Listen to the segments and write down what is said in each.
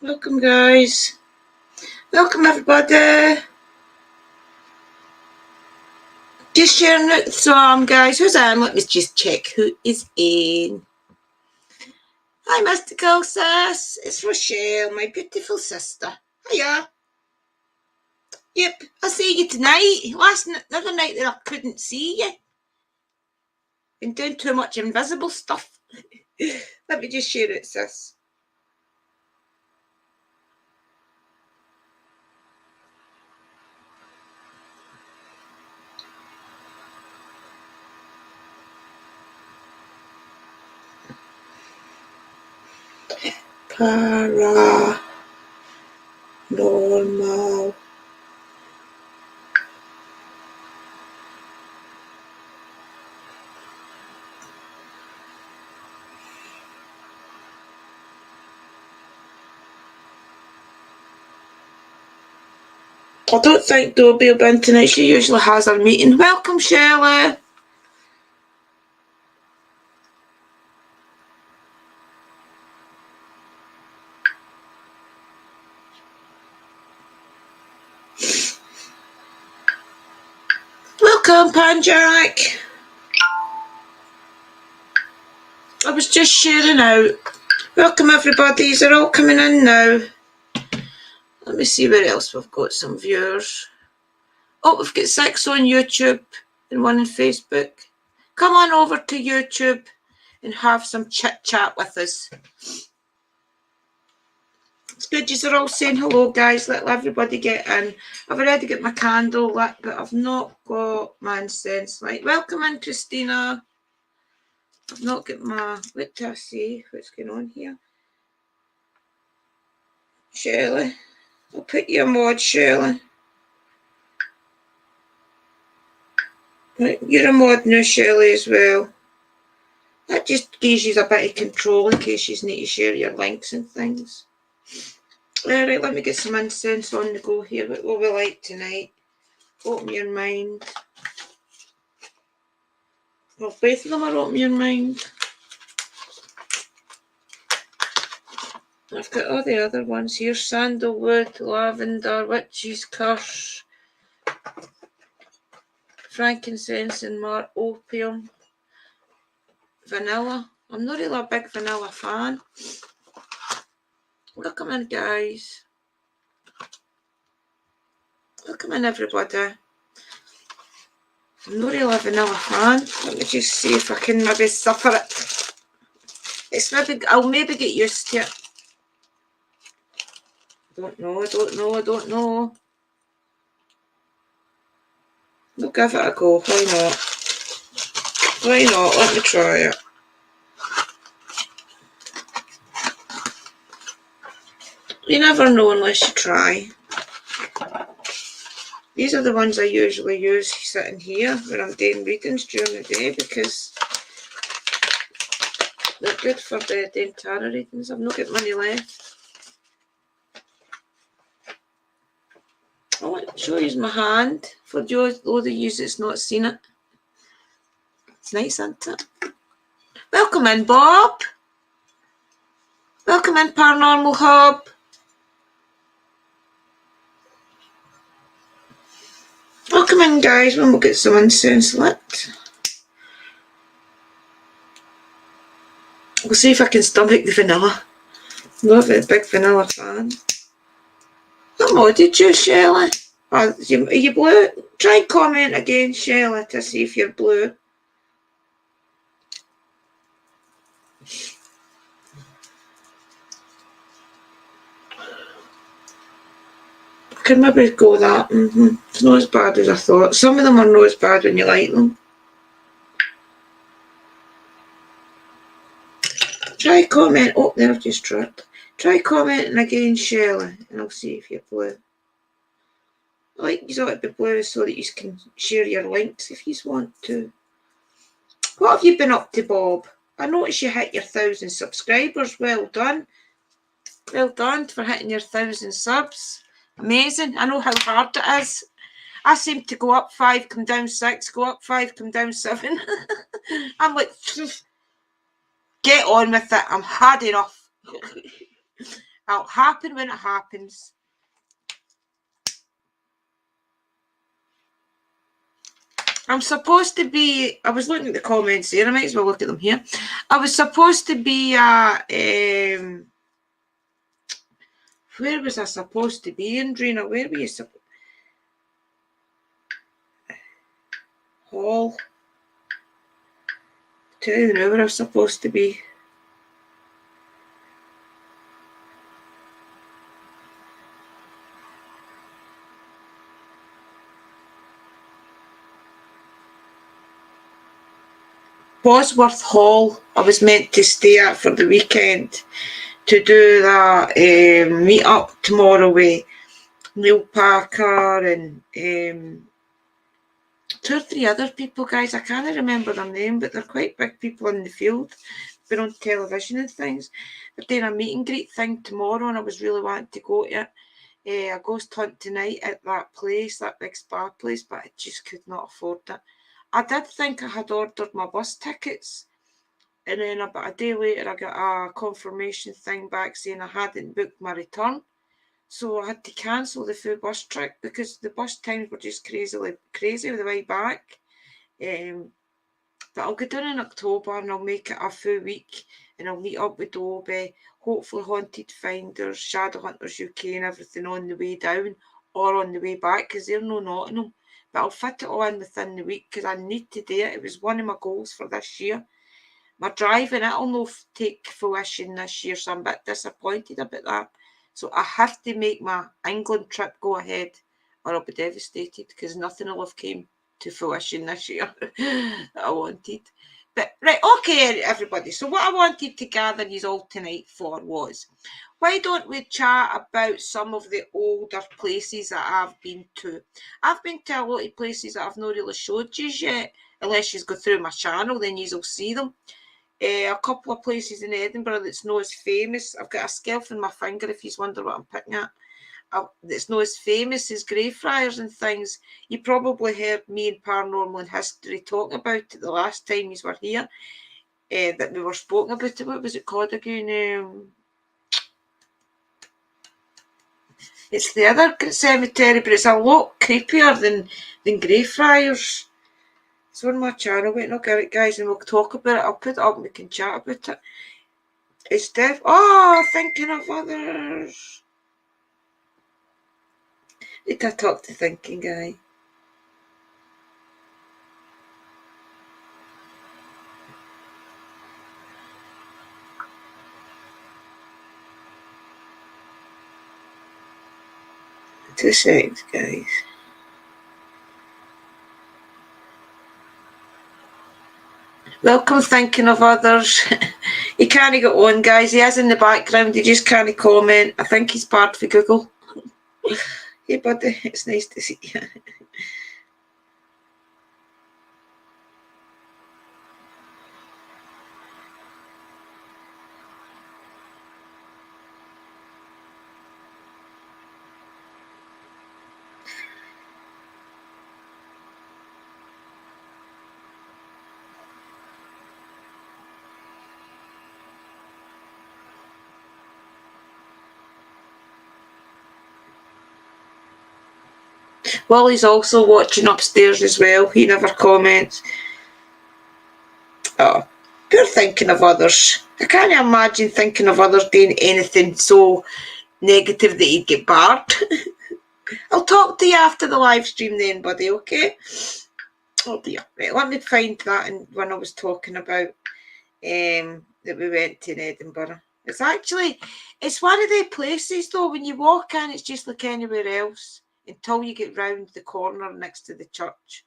Welcome, guys. Welcome, everybody. Just sharing out the song, guys. Who's on? Let me just check who is in. Hi, Mystical Sis. It's Rochelle, my beautiful sister. Hiya. Yep, I'll see you tonight. Another night that I couldn't see you. Been doing too much invisible stuff. Let me just share it, sis. Paranormal. I don't think Dobie will be in tonight. She usually has her meeting. Welcome, Shirley. Welcome, Panjack. I was just sharing out. Welcome, everybody. They're all coming in now. Let me see where else we've got some viewers. Oh, we've got 6 on YouTube and 1 on Facebook. Come on over to YouTube and have some chit-chat with us. It's good you're all saying hello, guys. Let everybody get in. I've already got my candle lit, but I've not got my incense light. Welcome in, Christina. I've not got my... What do I see? What's going on here? Shirley. I'll put you a mod, Shirley. You're a mod now, Shirley, as well. That just gives you a bit of control in case you need to share your links and things. Alright, let me get some incense on the go here. What will we like tonight? Open your mind. Well, both of them are open your mind. I've got all the other ones here. Sandalwood, lavender, witch's curse, frankincense and opium, vanilla. I'm not really a big vanilla fan. Welcome in, guys. Welcome in, everybody. I'm not really a vanilla fan. Let me just see if I can maybe suffer it. I'll maybe get used to it. I don't know. We'll give it a go. Why not? Why not? Let me try it. You never know unless you try. These are the ones I usually use sitting here when I'm doing readings during the day because they're good for the doing tarot readings. I've not got money left. I want to show you my hand for those of you that's not seen it. It's nice, isn't it? Welcome in, Bob. Welcome in, Paranormal Hub. Welcome in, guys, when we'll get some incense lit. We'll see if I can stomach the vanilla. I'm not a big vanilla fan. Oh, did you, Shelley? Are you blue? Try comment again, Shelley, to see if you're blue. I could maybe go that. It's not as bad as I thought. Some of them are not as bad when you like them. Try comment. Oh, there, I've just tripped. Try commenting again, Shelley, and I'll see if you're blue. I like you ought to be blue so that you can share your links if you want to. What have you been up to, Bob? I noticed you hit your 1,000 subscribers. Well done. Well done for hitting your 1,000 subs. Amazing. I know how hard it is. I seem to go up 5, come down 6, go up 5, come down 7. I'm like, get on with it. I'm hard enough. It'll happen when it happens. I'm supposed to be, I was looking at the comments there, I might as well look at them here. I was supposed to be at, where was I supposed to be, Andrina? Where were you supposed Hall. Tell you now where I was supposed to be. Bosworth Hall I was meant to stay at for the weekend to do that meet up tomorrow with Neil Parker and 2 or 3 other people, guys. I can't remember their name, but they're quite big people in the field. Been on television and things. They're doing a meet and greet thing tomorrow, and I was really wanting to go to it. A ghost hunt tonight at that place, that big spa place, but I just could not afford it. I did think I had ordered my bus tickets, and then about a day later I got a confirmation thing back saying I hadn't booked my return. So I had to cancel the full bus trip because the bus times were just crazy the way back. But I'll go down in October and I'll make it a full week, and I'll meet up with Dobie, hopefully Haunted Finders, Shadow Hunters UK and everything on the way down or on the way back, because they're no Nottingham. But I'll fit it all in within the week because I need to do it. It was one of my goals for this year. My driving, it'll not take fruition this year, so I'm a bit disappointed about that. So I have to make my England trip go ahead or I'll be devastated because nothing will have came to fruition this year that I wanted. But right, okay, everybody. So what I wanted to gather you all tonight for was, why don't we chat about some of the older places that I've been to? I've been to a lot of places that I've not really showed you yet, unless you go through my channel, then you'll see them. A couple of places in Edinburgh that's not as famous. I've got a scalp in my finger if you wonder what I'm picking at. That's not as famous as Greyfriars and things. You probably heard me and Paranormal and History talking about it the last time you were here, that we were spoken about it. What was it called again? It's the other cemetery, but it's a lot creepier than Greyfriars. It's on my channel. Wait, look at it, guys, and we'll talk about it. I'll put it up and we can chat about it. It's thinking of others. Did I talk to thinking guy? Two seconds, guys. Welcome, thinking of others. He can't get on, guys. He is in the background. He just can't comment. I think he's part for Google. Hey, buddy. It's nice to see you. Wally's also watching upstairs as well. He never comments. Oh, poor thinking of others. I can't imagine thinking of others doing anything so negative that he'd get barred. I'll talk to you after the live stream then, buddy, okay? Oh dear. Right, let me find that when I was talking about that we went to in Edinburgh. It's one of the places though, when you walk in, it's just like anywhere else until you get round the corner next to the church.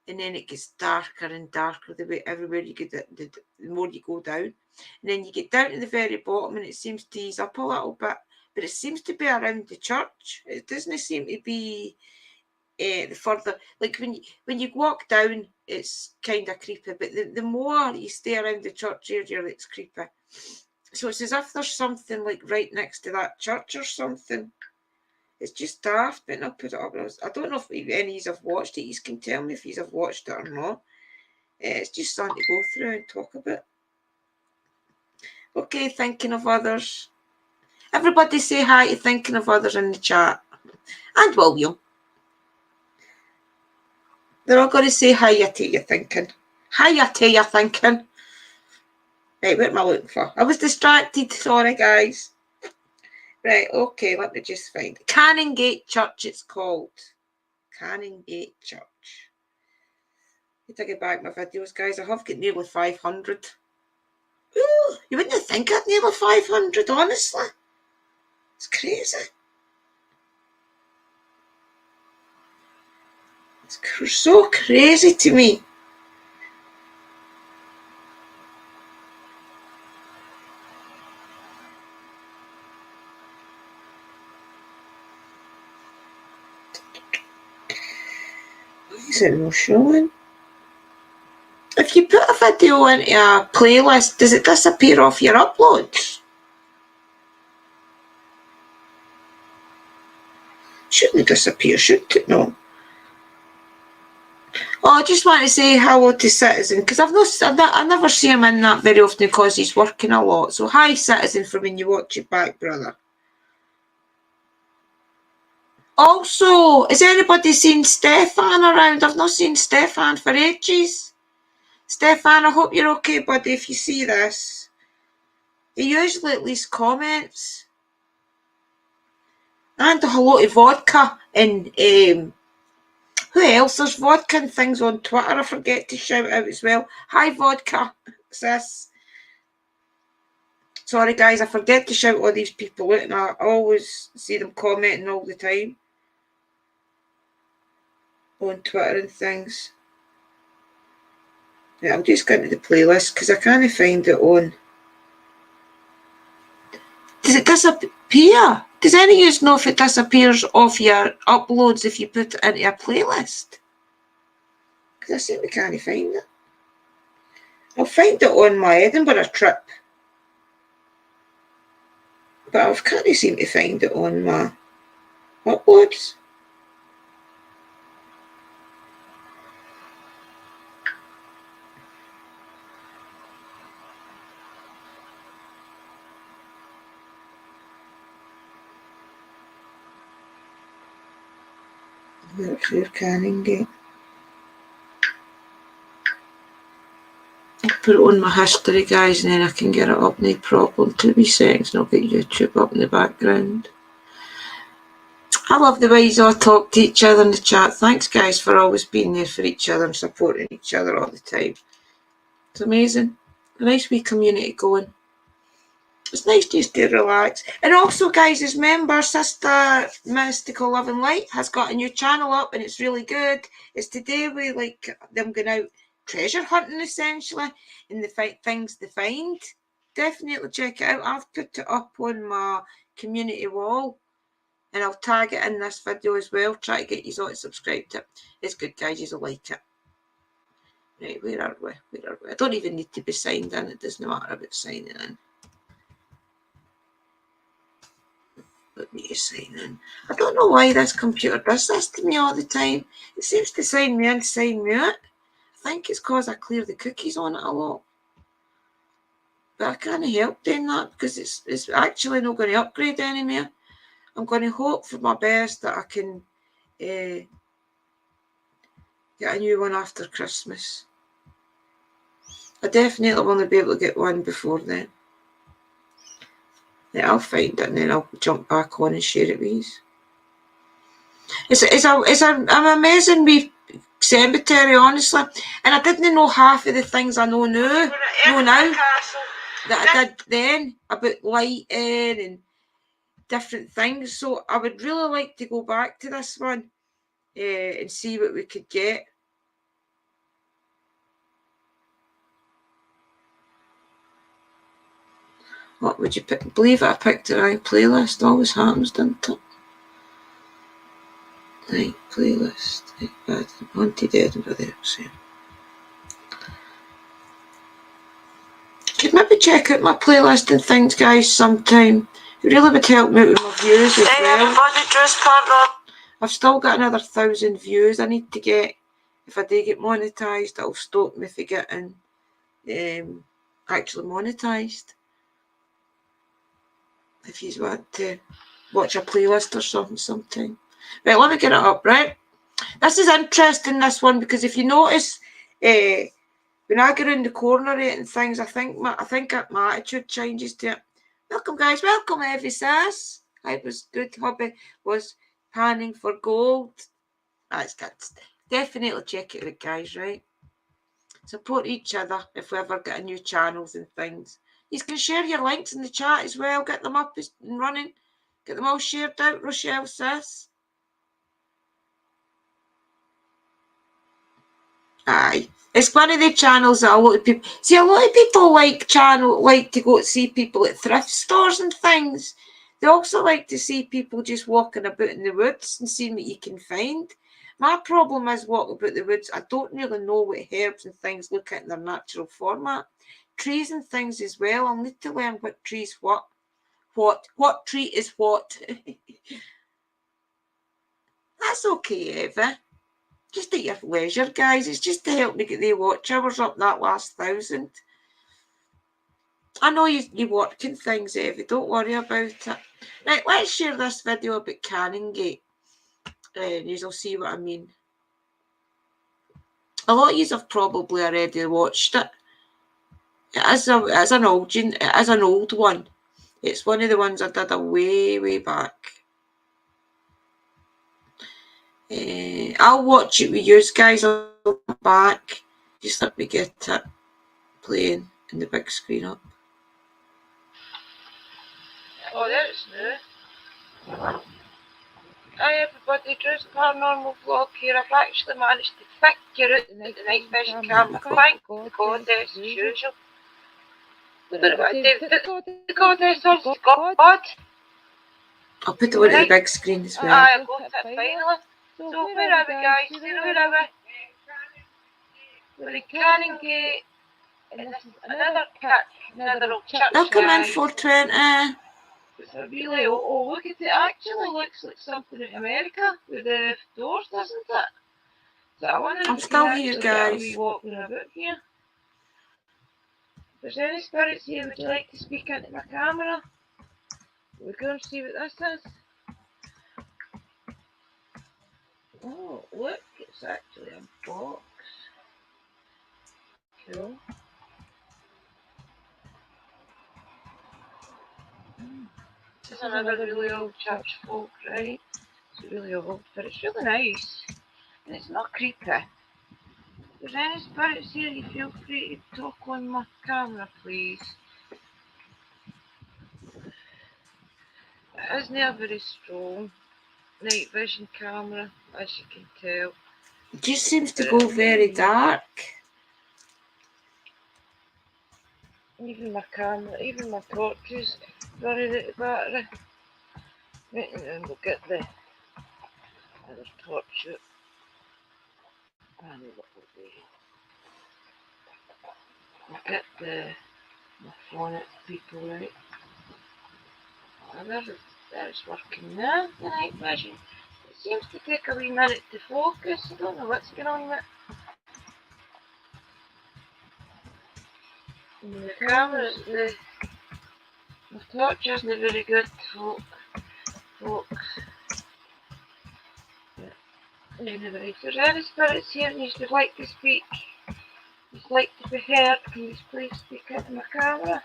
And then it gets darker and darker the way everywhere you get, the more you go down. And then you get down to the very bottom and it seems to ease up a little bit. But it seems to be around the church. It doesn't seem to be the further, like when you walk down, it's kind of creepy. But the more you stay around the church area, it's creepy. So it's as if there's something like right next to that church or something. It's just daft, but I'll put it up. I don't know if any of you have watched it. You can tell me if you have watched it or not. It's just something to go through and talk about. Okay, thinking of others. Everybody say hi to Thinking of Others in the chat. And William. They're all going to say hiya to you thinking. Hiya to you thinking. Right, what am I looking for? I was distracted. Sorry, guys. Right, okay, let me just find it. Cannongate Church it's called. Cannongate Church. Need to get back my videos, guys. I have got nearly 500. Ooh, you wouldn't think I'd nearly 500, honestly. It's crazy. It's so crazy to me. Why is it not showing? If you put a video into a playlist, does it disappear off your uploads? Shouldn't disappear, shouldn't it? No. Oh, I just want to say hello to Citizen, because I never see him in that very often because he's working a lot. So hi, Citizen, for when you watch it back, brother. Also, has anybody seen Stefan around? I've not seen Stefan for ages. Stefan, I hope you're okay, buddy, if you see this. He usually at least comments. And a lot of vodka and who else? There's vodka and things on Twitter I forget to shout out as well. Hi, vodka, sis. Sorry, guys, I forget to shout all these people out, and I always see them commenting all the time on Twitter and things. Yeah, I'm just going to the playlist because I can't find it on. Does it disappear? Does any of you know if it disappears off your uploads if you put it into a playlist? Because I seem to can't find it. I'll find it on my Edinburgh trip. But I can't seem to find it on my uploads. Look here, Cannongate. I'll put it on my history, guys, and then I can get it up, no problem. 2 wee seconds, and I'll get YouTube up in the background. I love the way you all talk to each other in the chat. Thanks, guys, for always being there for each other and supporting each other all the time. It's amazing. A nice wee community going. It's nice just to relax. And also, guys, as members, Sister Mystical Love and Light has got a new channel up and it's really good. It's today we like them going out treasure hunting essentially and the things they find. Definitely check it out. I've put it up on my community wall and I'll tag it in this video as well. Try to get you all to subscribe to it. It's good, guys. You'll like it. Right, where are we? I don't even need to be signed in. It doesn't matter about signing in. Let me just sign in. I don't know why this computer does this to me all the time. It seems to sign me in, sign me out. I think it's because I clear the cookies on it a lot. But I can't help doing that because it's actually not going to upgrade anymore. I'm going to hope for my best that I can get a new one after Christmas. I definitely want to be able to get one before then. Yeah, I'll find it and then I'll jump back on and share it with you. It's an amazing wee cemetery, honestly. And I didn't know half of the things I know now that I did then about lighting and different things. So I would really like to go back to this one and see what we could get. What would you pick? Believe it, I picked the right playlist. Always happens, doesn't it? Right, playlist. Right, Haunted Edinburgh there, so. Could maybe check out my playlist and things, guys, sometime. It really would help me out with my views as well. I've still got another 1,000 views I need to get. If I do get monetised, it'll stop me from getting actually monetised. if you want to watch a playlist or something sometime. Right, let me get it up, right? This is interesting, this one, because if you notice, when I get around the corner and things, I think my attitude changes to it. Welcome, guys. Welcome, Evie Sass. I was good. Hobby was panning for gold. That's good. Definitely check it out, guys, right? Support each other if we ever get a new channels and things. You can share your links in the chat as well. Get them up and running. Get them all shared out, Rochelle says. Aye. It's one of the channels that a lot of people see. A lot of people like to go to see people at thrift stores and things. They also like to see people just walking about in the woods and seeing what you can find. My problem is walking about the woods. I don't really know what herbs and things look at in their natural format. Trees and things as well. I'll need to learn what trees what tree is what. That's okay, Eva. Just at your leisure, guys. It's just to help me get the watch hours up that last 1,000. I know you working things, Evie. Don't worry about it. Right, let's share this video about Cannongate. And you'll see what I mean. A lot of you have probably already watched it. It is an old one. It's one of the ones I did a way back. I'll watch it with you guys. I'll come back. Just let me get it playing in the big screen up. Oh, there's new. Hi everybody, Drew's Paranormal Vlog here. I've actually managed to figure out the night vision camera. Thank God, as usual. But about the goddess or God. I'll put it on the big screen as well. I got it finally. So where are we, guys? Where are we? We're in Cannongate. And this is another old church. Welcome in 420. It's a really, oh look at it, actually looks like something in America with the doors, doesn't it? So I wonder I'm if still we here, can guys. actually walking about here. If there's any spirits here, would you like to speak into my camera? We're going to see what this is. Oh, look, it's actually a box. Cool. This is another really old church folk, right? It's really old, but it's really nice. And it's not creepy. If there's any spirits here, you feel free to talk on my camera, please. It isn't a very strong night vision camera, as you can tell. It just seems to go very dark. Even my camera, even my torches running out of battery. Right, and then we'll get the other torch out. And what will be? We'll get my phone at people, right? And there's working now, the night vision. It seems to take a wee minute to focus. I don't know what's going on with it. And the camera's my torch isn't very good, folks. Anyway, if there's any spirits here and you would like to speak, you'd like to be heard, can you please speak into my camera?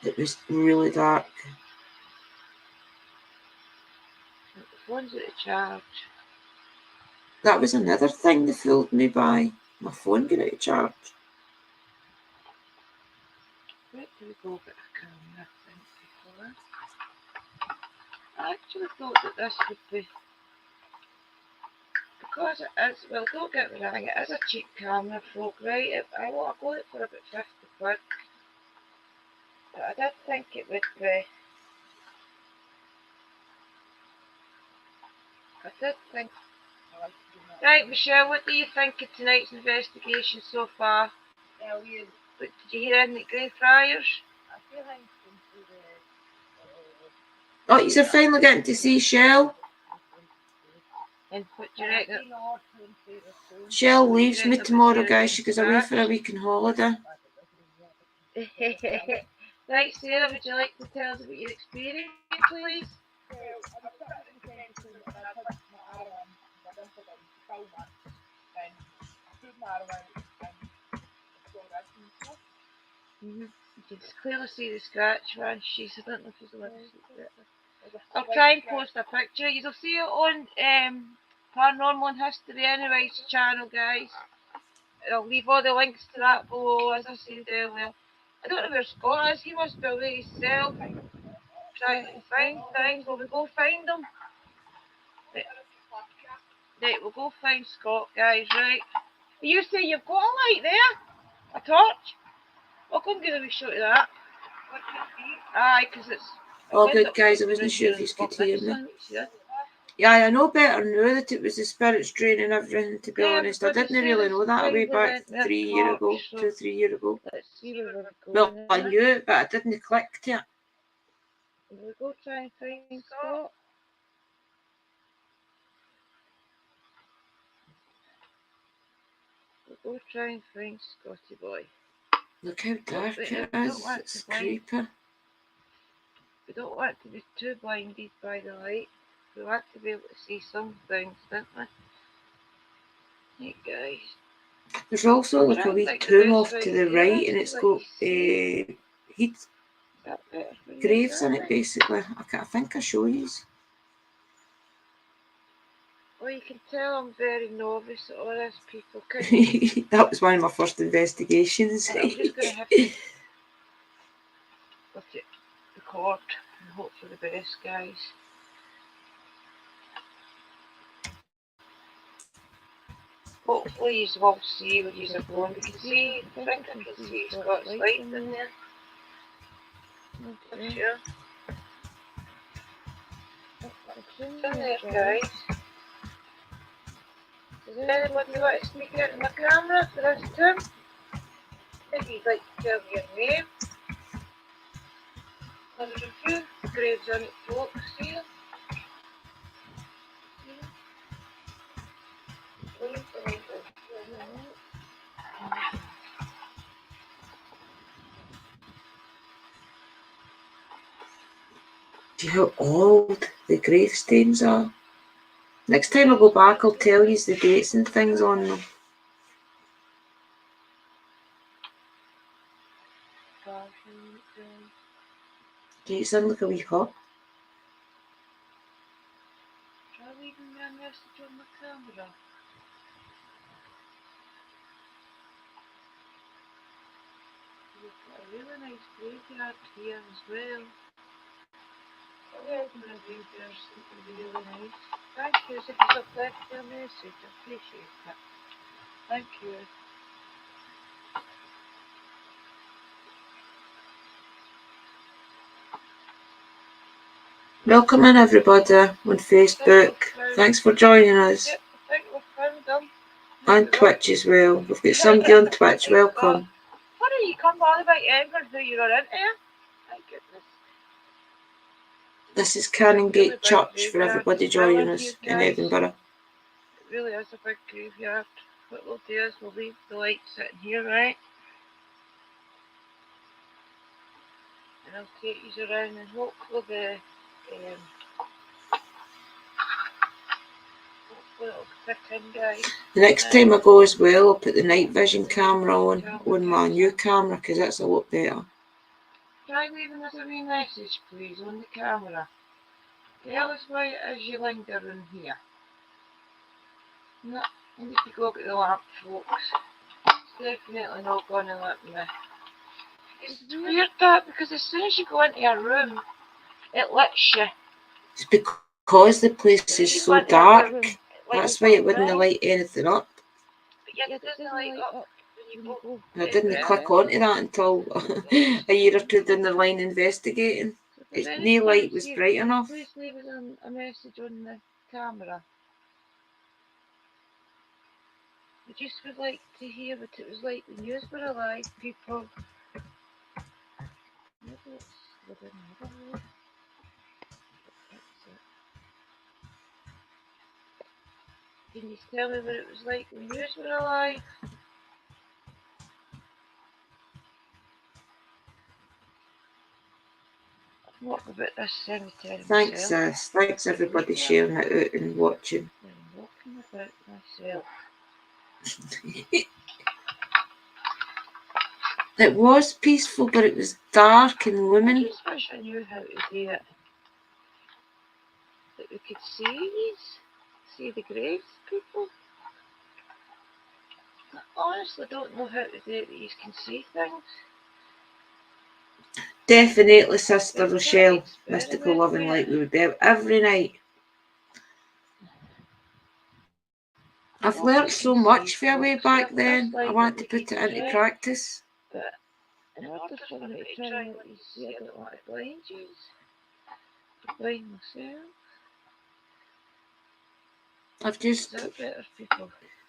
It was really dark. The phone's out of charge. That was another thing that fooled me by. My phone got out of charge. Where do we go with a camera thing before? I actually thought that this would be, because it is, well, don't get me wrong, it is a cheap camera, folk, right? I got it for about 50 quid. But I did think it would be, Right, Michelle, what do you think of tonight's investigation so far? Did you hear any grey friars? Oh, you're finally getting to see Shell? And what do you reckon? Shell leaves me tomorrow, guys. She goes away for a week on holiday. Right, Sarah, would you like to tell us about your experience, please? You can clearly see the scratch around she's. I don't know if there's a little secret. I'll try and post a picture. You'll see it on Paranormal and History Anyways channel, guys. And I'll leave all the links to that below, as I said earlier. I don't know where Scott is. He must be away himself, trying to find things. Will we go find them? Right, we'll go find Scott, guys, right? You say you've got a light there? A torch? I'll go and give him a shot of that. Aye, because it's... Oh, good, guys. I wasn't sure if you could hear me. Yeah, I know better now that it was the spirits draining everything, to be honest. I didn't really know that way back 3 years ago, 2 or 3 years ago. Let's see where we're going. Well, I knew it, but I didn't click to it. We'll go try and find Scott. We'll go try and find Scotty boy. Look how dark it is. It's creepy. We don't want to be too blinded by the light. We want to be able to see some things, don't we? Hey guys. There's also like a wee tomb off to the right, and it's got heat graves in it, basically. I think I show you. Well, you can tell I'm very novice at all this, people. That was one of my first investigations. I'm just going to have to look at the cord and hope for the best, guys. Hopefully you will see what you're going. We can see, I think I can see Scott's light in there. Okay. Sure. It's in there, guys. Does anybody want to speak out in the camera for this too? If you'd like to tell me your name. There's a few graves on it, folks, here. See how old the gravestones are? Next time I go back, I'll tell you the dates and things on them. It's in like a wee hut. Try leaving me a message on my camera. We've got a really nice graveyard here as well. Really nice. Thank you. If you've left your message, I appreciate it. Thank you. Welcome in, everybody, on Facebook. Thanks for joining us. Yep, I think we've found them. And Twitch as well. We've got somebody on Twitch. Welcome. Funny you come all about England who you are in here. My goodness. This is Cannongate Church for everybody joining us in Edinburgh. It really is a big graveyard. What we'll do is we'll leave the light sitting here, right? And I'll take you around and hopefully it'll fit in, guys. The next time I go as well, I'll put the night vision camera on my new camera, because that's a lot better. Try leaving us a wee message, please, on the camera. Tell us why it is you linger in here. No, I need to go get the lamp, folks. It's definitely not going to let me. It's weird that, because as soon as you go into a room, it lets you. It's because the place is so dark. That's why it wouldn't light anything up. But yeah, it doesn't light up when you go. I didn't click onto that until a year or two down the line investigating. No light was bright enough. Please leave us a message on the camera. We just would like to hear what it was like when you were alive, people. Maybe it's within another room. Can you tell me what it was like when you were alive? Walk about this cemetery Thanks, myself. sis. Thanks, everybody, sharing it out and watching. I'm walking about myself. It was peaceful, but it was dark and I looming. just wish I knew how to do it. That we could see the graves of people. I honestly don't know how to do it that you can see things. Definitely, Sister Rochelle, Mystical Loving Light. We would be out every night. I've learnt so much for a way back then. I want to put it into practice. But in order for me to try and let you see, I don't want to blind you. To blind myself.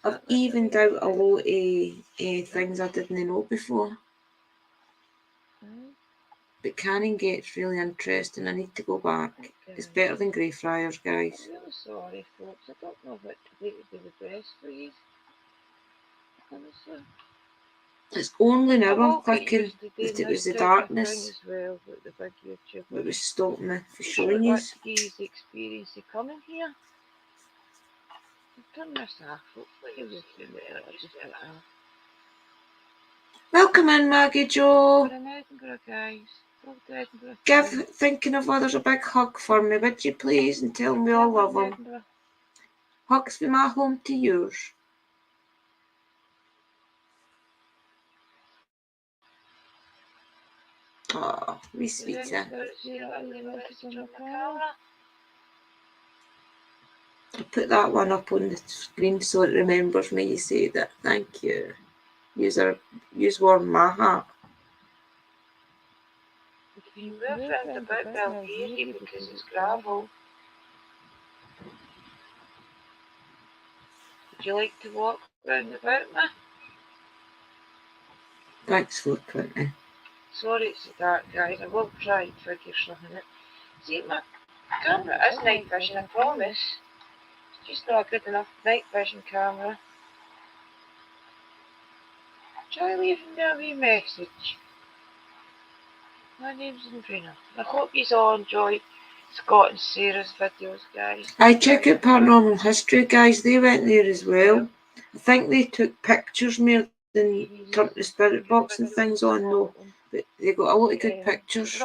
I've evened out a lot of things I didn't know before. But Cannongate's really interesting. I need to go back. It's better than Greyfriars, guys. I'm really sorry, folks. I don't know what to do to be the best for you. Honestly. It's only now I'm clicking that it was the darkness that was stopping me for showing you. The experience of coming here. Turn this off. Hopefully you'll just do it. Welcome in, Maggie Jo. Give Thinking of Others a big hug for me, would you please, and tell me all love them. Hugs from my home to yours. Oh, wee sweetie. I'll put that one up on the screen so it remembers me you say that. Thank you. Use warm my heart. If you move round about, they'll hear you because it's gravel. Would you like to walk round about me? Thanks, 420. Sorry it's dark, guys. I will try and figure something out. See, my camera is night vision, I promise. It's just not a good enough night vision camera. Try leaving me a wee message. My name's Andrina. I hope you all enjoy Scott and Sarah's videos, guys. I check out Paranormal History, guys. They went there as well. I think they took pictures more than turned the spirit box and things on, though. But they got a lot of good pictures.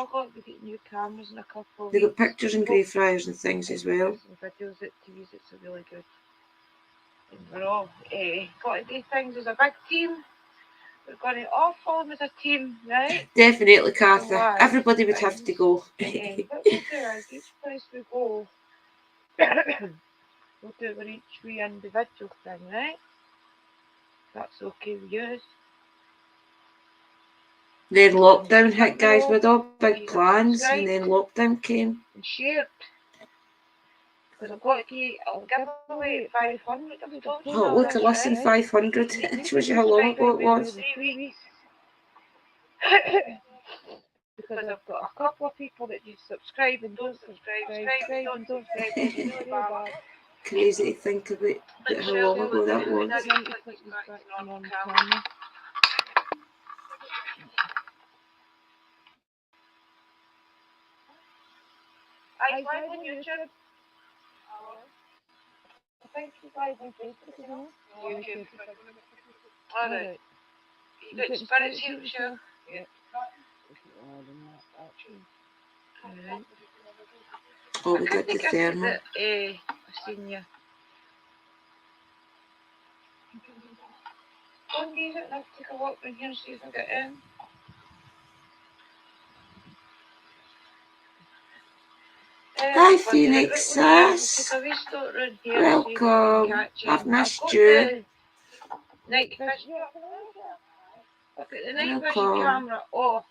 New cameras in a couple of they got pictures and Greyfriars and things as well. Videos that to use it's really good. And we're all got to do things as a big team. We're going to all form as a team, right? Definitely, Kathy. Everybody would have to go. What we'll do is each place we go, we'll do it with each wee individual thing, right? That's okay with you. Then lockdown hit, guys. With all big plans, and then lockdown came. And shared. Because I'll give away 500. Oh, look, listen, 500. It shows you how long ago it was. Because I've got a couple of people that just subscribe and don't subscribe. Crazy to think about how long ago that was. I live on YouTube. I think you live on Facebook, isn't it? YouTube. Alright. You got spirits here, Michelle? Yeah. Alright. Oh, we got the thermal. I've seen you. Don't use it, I'll take a walk in here and see if I get in. Hi, Phoenix Sass. Welcome. I've missed you. Night vision. I've got the night vision camera off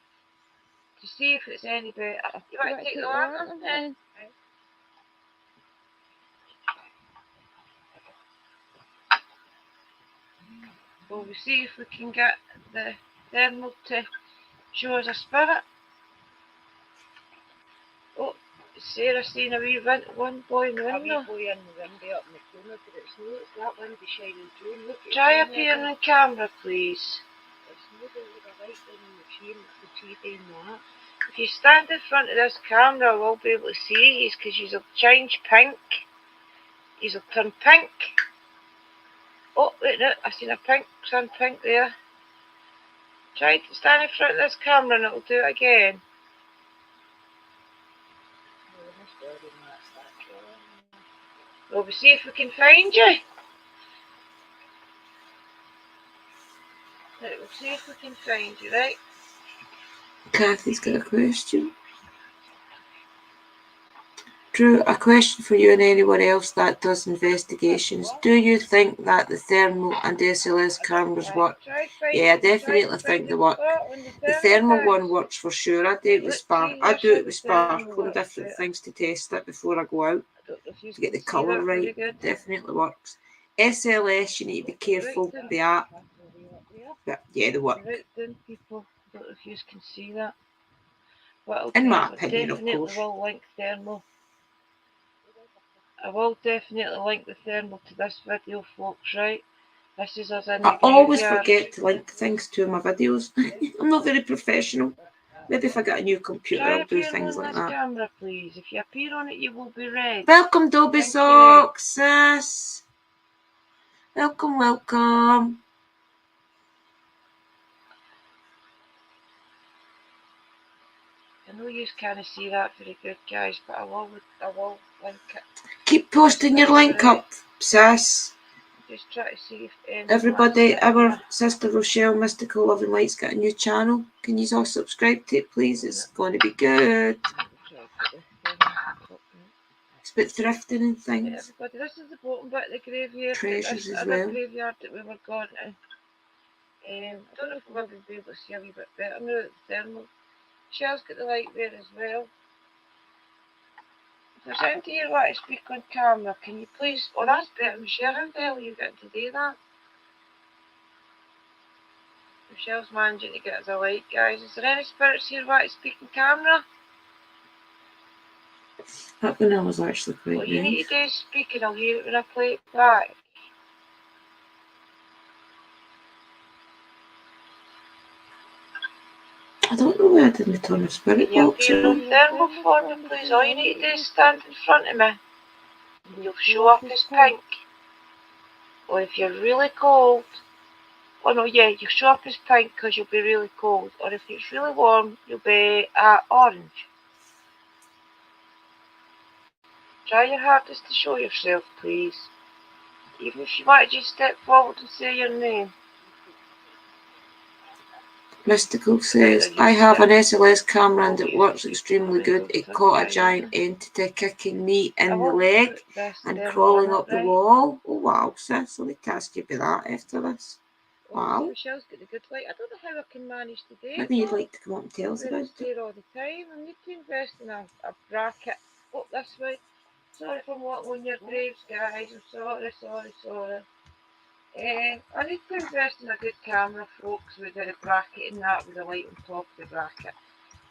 to see if it's any better. You want to take the lantern then? Well, we'll see if we can get the thermal to show us a spirit. Oh, Sarah seen a wee one boy in the window. boy in the window up in the corner, but it's no, it's that window shining through. Look, Try appearing on camera, please. It's no with a light in the machine, I could see doing that. If you stand in front of this camera, I will be able to see you because you'll change pink. You'll turn pink. Oh, wait, no, I seen a turn pink there. Try to stand in front of this camera and it'll do it again. Well, we'll see if we can find you. Right, we'll see if we can find you, right? Kathy's got a question. Drew, a question for you and anyone else that does investigations. Do you think that the thermal and SLS cameras work? Yeah, I definitely think they work. The thermal one works for sure. I do it with sparkle and different things to test it before I go out to get the colour right. It definitely works. SLS, you need to be careful with that. But yeah, they work. Right then, people. I don't know if you can see that. What In my opinion, of course. Will link thermal. I will definitely link the thermal to this video, folks, right? This is us in the I always forget to link things to my videos. I'm not very professional. Maybe if I get a new computer, I'll do things like that. Camera, please. If you appear on it, you will be red. Welcome, Dobby Socks, sis. Welcome, welcome. I know you can't see that very good, guys, but I will link it. Keep posting your link up, sis. Just try to see if everybody, our sister Rochelle Mystical Loving Light's got a new channel. Can you all subscribe to it, please? It's going to be good. It's about thrifting and things. Everybody, this is the bottom bit of the graveyard. Treasures as well. Graveyard that we were going to. I don't know if we'll be able to see a wee bit better now at the thermal. Michelle's got the light there as well. If there's anything you want to speak on camera, can you please... Oh, that's better, Michelle. How the hell are you getting to do that? Michelle's managing to get us a light, guys. Is there any spirits here who want to speak on camera? That one was actually quite nice. Well, you need to do speaking. I'll hear it when I play it back. I don't know why I didn't turn a spirit box on. Thermal for me, please. All you need to do is stand in front of me. And you'll show up as pink. Or if you're really cold. Oh no, yeah, you'll show up as pink because you'll be really cold. Or if it's really warm, you'll be orange. Try your hardest to show yourself, please. Even if you want to just step forward and say your name. Mystical says, I have an SLS camera and it works extremely good. It caught a giant entity kicking me in the leg and crawling up the wall. Oh wow, sis, I'll need to ask you about that after this. Wow. Michelle's got the good light. I don't know how I can manage to do it. Maybe you'd like to come up and tell us about it. All the time. I need to invest in a bracket. Oh, this way. Sorry for walking on your graves, guys. I'm sorry. I need to invest in a good camera, folks, with a bracket and that, with a light on top of the bracket.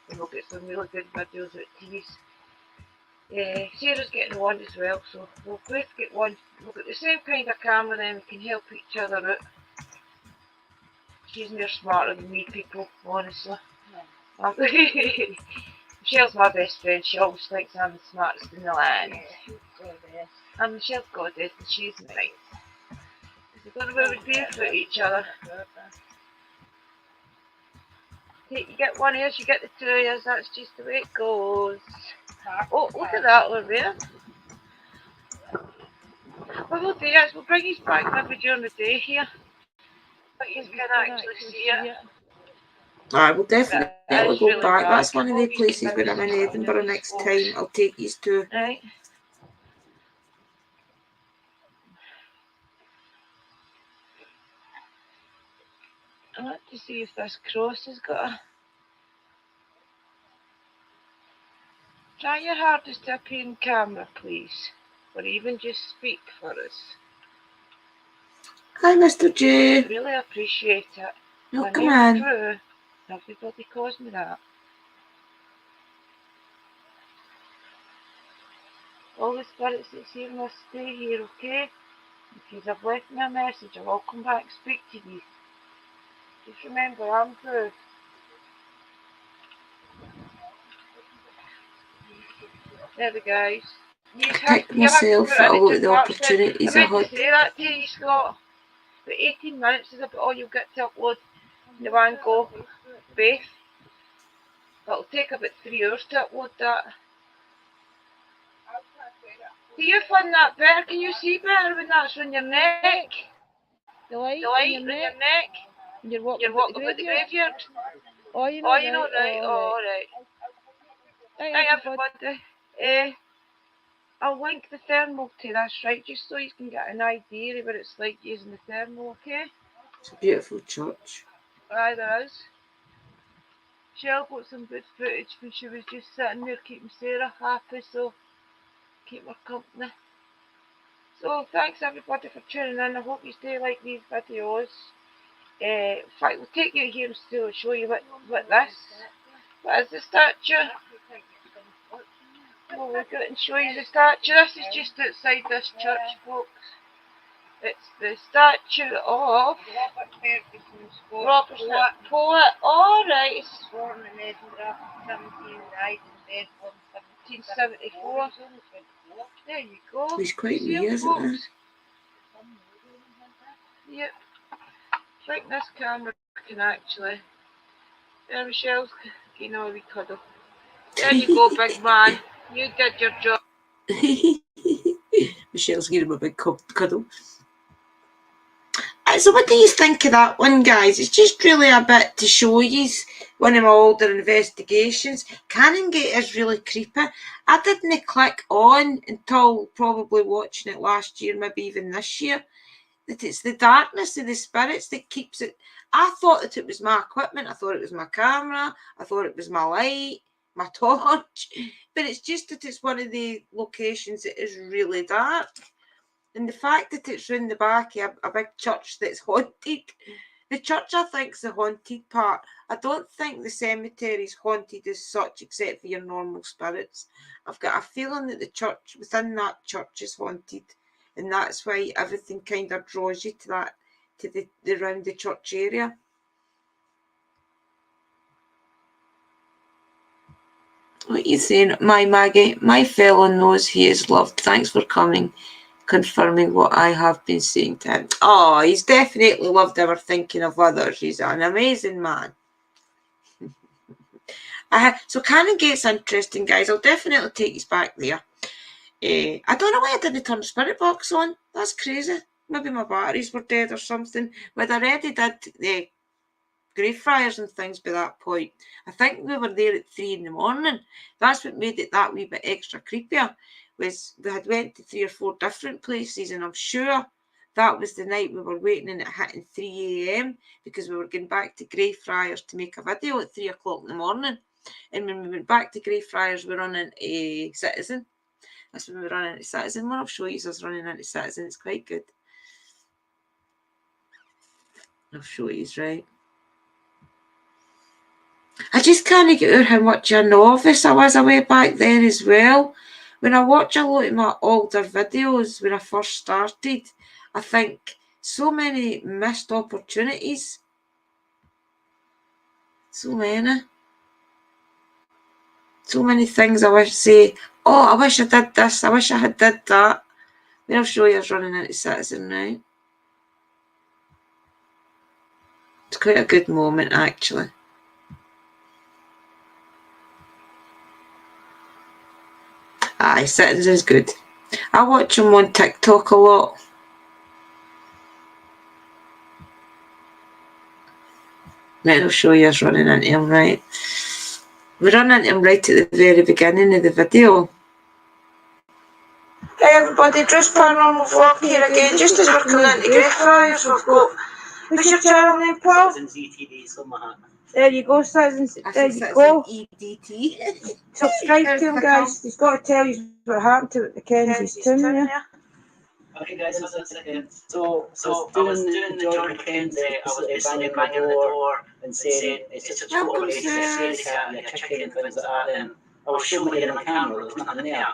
And we'll get some really good videos out to you. Sarah's getting one as well, so we'll both get one. We'll get the same kind of camera, then we can help each other out. She's more smarter than me, people, honestly. Michelle's my best friend. She always thinks I'm the smartest in the land. And Michelle's goddess, and she's nice. We're going to be able to do for each other. You get one ears, you get the two ears. That's just the way it goes. Oh, look at that over there. What we'll do is we'll bring you back maybe during the day here. But you can actually see it. I will definitely go back. That's one of the places when I'm in Edinburgh next time. I'll take these two. Right. I want to see if this cross has got a... Try your hardest to appear in camera, please. Or even just speak for us. Hi, Mr. J. I really appreciate it. No, come on. True. Everybody calls me that. All the spirits that's here must stay here, okay? If you have left me a message, I'll come back and speak to you. Just remember, I'm good. There we go. You Kick myself for a lot of the I opportunities I meant to had. say that to you, Scott. But 18 minutes is about all you'll get to upload in the one go. Faith. It'll take about 3 hours to upload that. Do you find that better? Can you see better when that's on your neck? The light, The light on on your your neck. neck? You're walking You're about walking the about the graveyard. graveyard? Oh, you know, Oh, right. you know, right. Oh, Oh, right. right. Hi, Hey, everybody. everybody. I'll link the thermal to this, right, just so you can get an idea of what it's like using the thermal, okay? It's a beautiful church. Aye, there is. Shell got some good footage when she was just sitting there keeping Sarah happy, so keep her company. So thanks everybody for tuning in. I hope you do like these videos. In fact, we'll take you here and still show you what is the statue. Well, we'll go and show you the statue. This is just outside this church, folks. It's the statue of Robert Ferguson's poet. Alright. Born in Edinburgh, 17, died in Bedford, 1774. There you go. He's quite See wee, him, isn't he? folks? Yep. I think this camera can actually. There, Michelle's getting a wee cuddle. There you go, big man. You did your job. Michelle's giving him a big cuddle. So what do you think of that one, guys? It's just really a bit to show you one of my older investigations. Cannongate is really creepy. I didn't click on until probably watching it last year, maybe even this year, that it's the darkness of the spirits that keeps it. I thought that it was my equipment. I thought it was my camera. I thought it was my light, my torch. But it's just that it's one of the locations that is really dark. And the fact that it's round the back of a big church that's haunted. The church, I think, is the haunted part. I don't think the cemetery is haunted as such, except for your normal spirits. I've got a feeling that the church, within that church, is haunted. And that's why everything kind of draws you to that, to the around the church area. What are you saying? My Maggie, my fellow knows he is loved. Thanks for coming, confirming what I have been saying to him. Oh, he's definitely loved ever thinking of others. He's an amazing man. So Cannongate's interesting, guys. I'll definitely take you back there. I don't know why I didn't turn the spirit box on. That's crazy. Maybe my batteries were dead or something. But I already did the Greyfriars and things by that point. I think we were there at 3 a.m. That's what made it that wee bit extra creepier. Was we had went to 3 or 4 different places, and I'm sure that was the night we were waiting and it hitting 3 a.m. because we were going back to Greyfriars to make a video at 3 o'clock in the morning. And when we went back to Greyfriars, we were running a Citizen. That's when we were running into Citizen. One I'll show you us running into Citizen. It's quite good. I'll show you, right. I just can't get over how much a novice I was away back then as well. When I watch a lot of my older videos when I first started, I think so many missed opportunities. So many things I wish say, oh, I wish I did this, I wish I had did that. Then I'll show you us running into Citizen now. It's quite a good moment, actually. Aye, Citizen's good. I watch him on TikTok a lot. Then I'll show you us running into him, right? We run into him right at the very beginning of the video. Hey everybody, Drew's Paranormal Vlog here again. Just as we're coming into Greyfriars, we've got... What's your channel name, pal? There you go, Citizens. There you go. EDT. Subscribe to him, guys. He's got to tell you what happened to Mackenzie's tomb there. Okay guys, hold on a second. So I was doing the John Mackenzie, I was banging the door and saying it's a total place, a cat, a chicken, things like that, and I was showing it on camera, there was nothing there.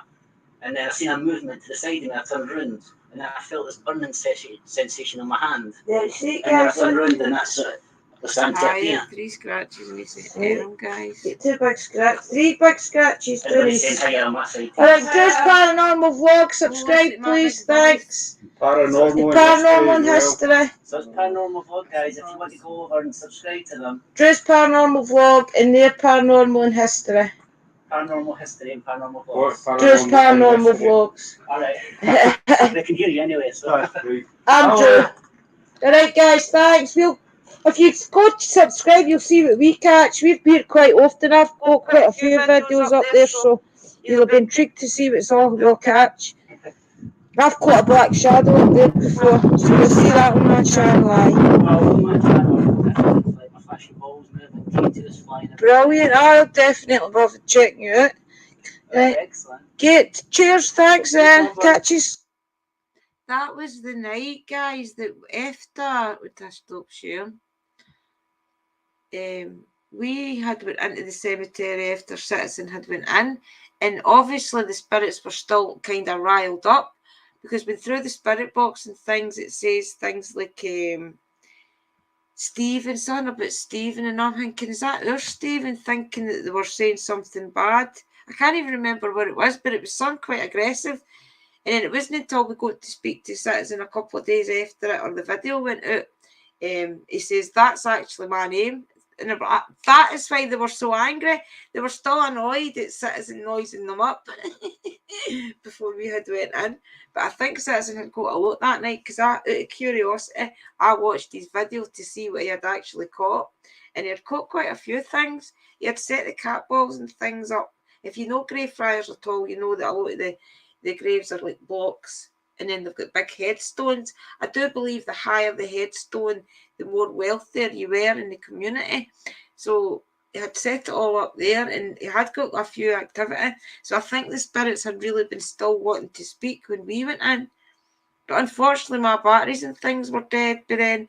and then I seen a movement to the side of me. I turned round, and then I felt this burning sensation on my hand. Yeah, see, And then I guys, turned round, and that's it. I started to appear. 3 scratches and he said, Right. them guys. get 2 big scratches, 3 big scratches. Everybody says hi on my side. Alright, Drew's Paranormal Vlog, subscribe please, thanks. Paranormal and History. So it's Paranormal Vlog, guys. If you want to go over and subscribe to them. Drew's Paranormal Vlog and their Paranormal and History. Paranormal History and Paranormal Vlogs. Drew's Paranormal Vlogs. Alright. They can hear you anyway, so. I'm Drew. Alright guys, thanks. If you go to subscribe, you'll see what we catch. We've been quite often. I've got quite a few videos up there, so you'll be intrigued to see what's all we'll catch. I've caught a black shadow up there before, so you'll see that on my channel. Well, on my channel, like my flashing balls moving, T2's flying. Brilliant. I'll definitely love checking you out. Right. Excellent. Cheers, thanks then. Catch you. That was the night, guys, that after I stopped sharing. We had went into the cemetery after Citizen had went in, and obviously the spirits were still kind of riled up, because when through the spirit box and things it says things like Stephen, something about Stephen, and I'm thinking, is that our Stephen? Thinking that they were saying something bad. I can't even remember what it was, but it was something quite aggressive. And then it wasn't until we got to speak to Citizen a couple of days after it, or the video went out, he says, that's actually my name. And that is why they were so angry. They were still annoyed at Citizen noising them up before we had went in. But I think Citizen had got a lot that night, because out of curiosity, I watched his video to see what he had actually caught. And he had caught quite a few things. He had set the cat balls and things up. If you know grave friars at all, you know that a lot of the graves are like blocks, and then they've got big headstones. I do believe the higher the headstone, the more wealthier you were in the community. So he had set it all up there, and he had got a few activity. So I think the spirits had really been still wanting to speak when we went in. But unfortunately my batteries and things were dead. But then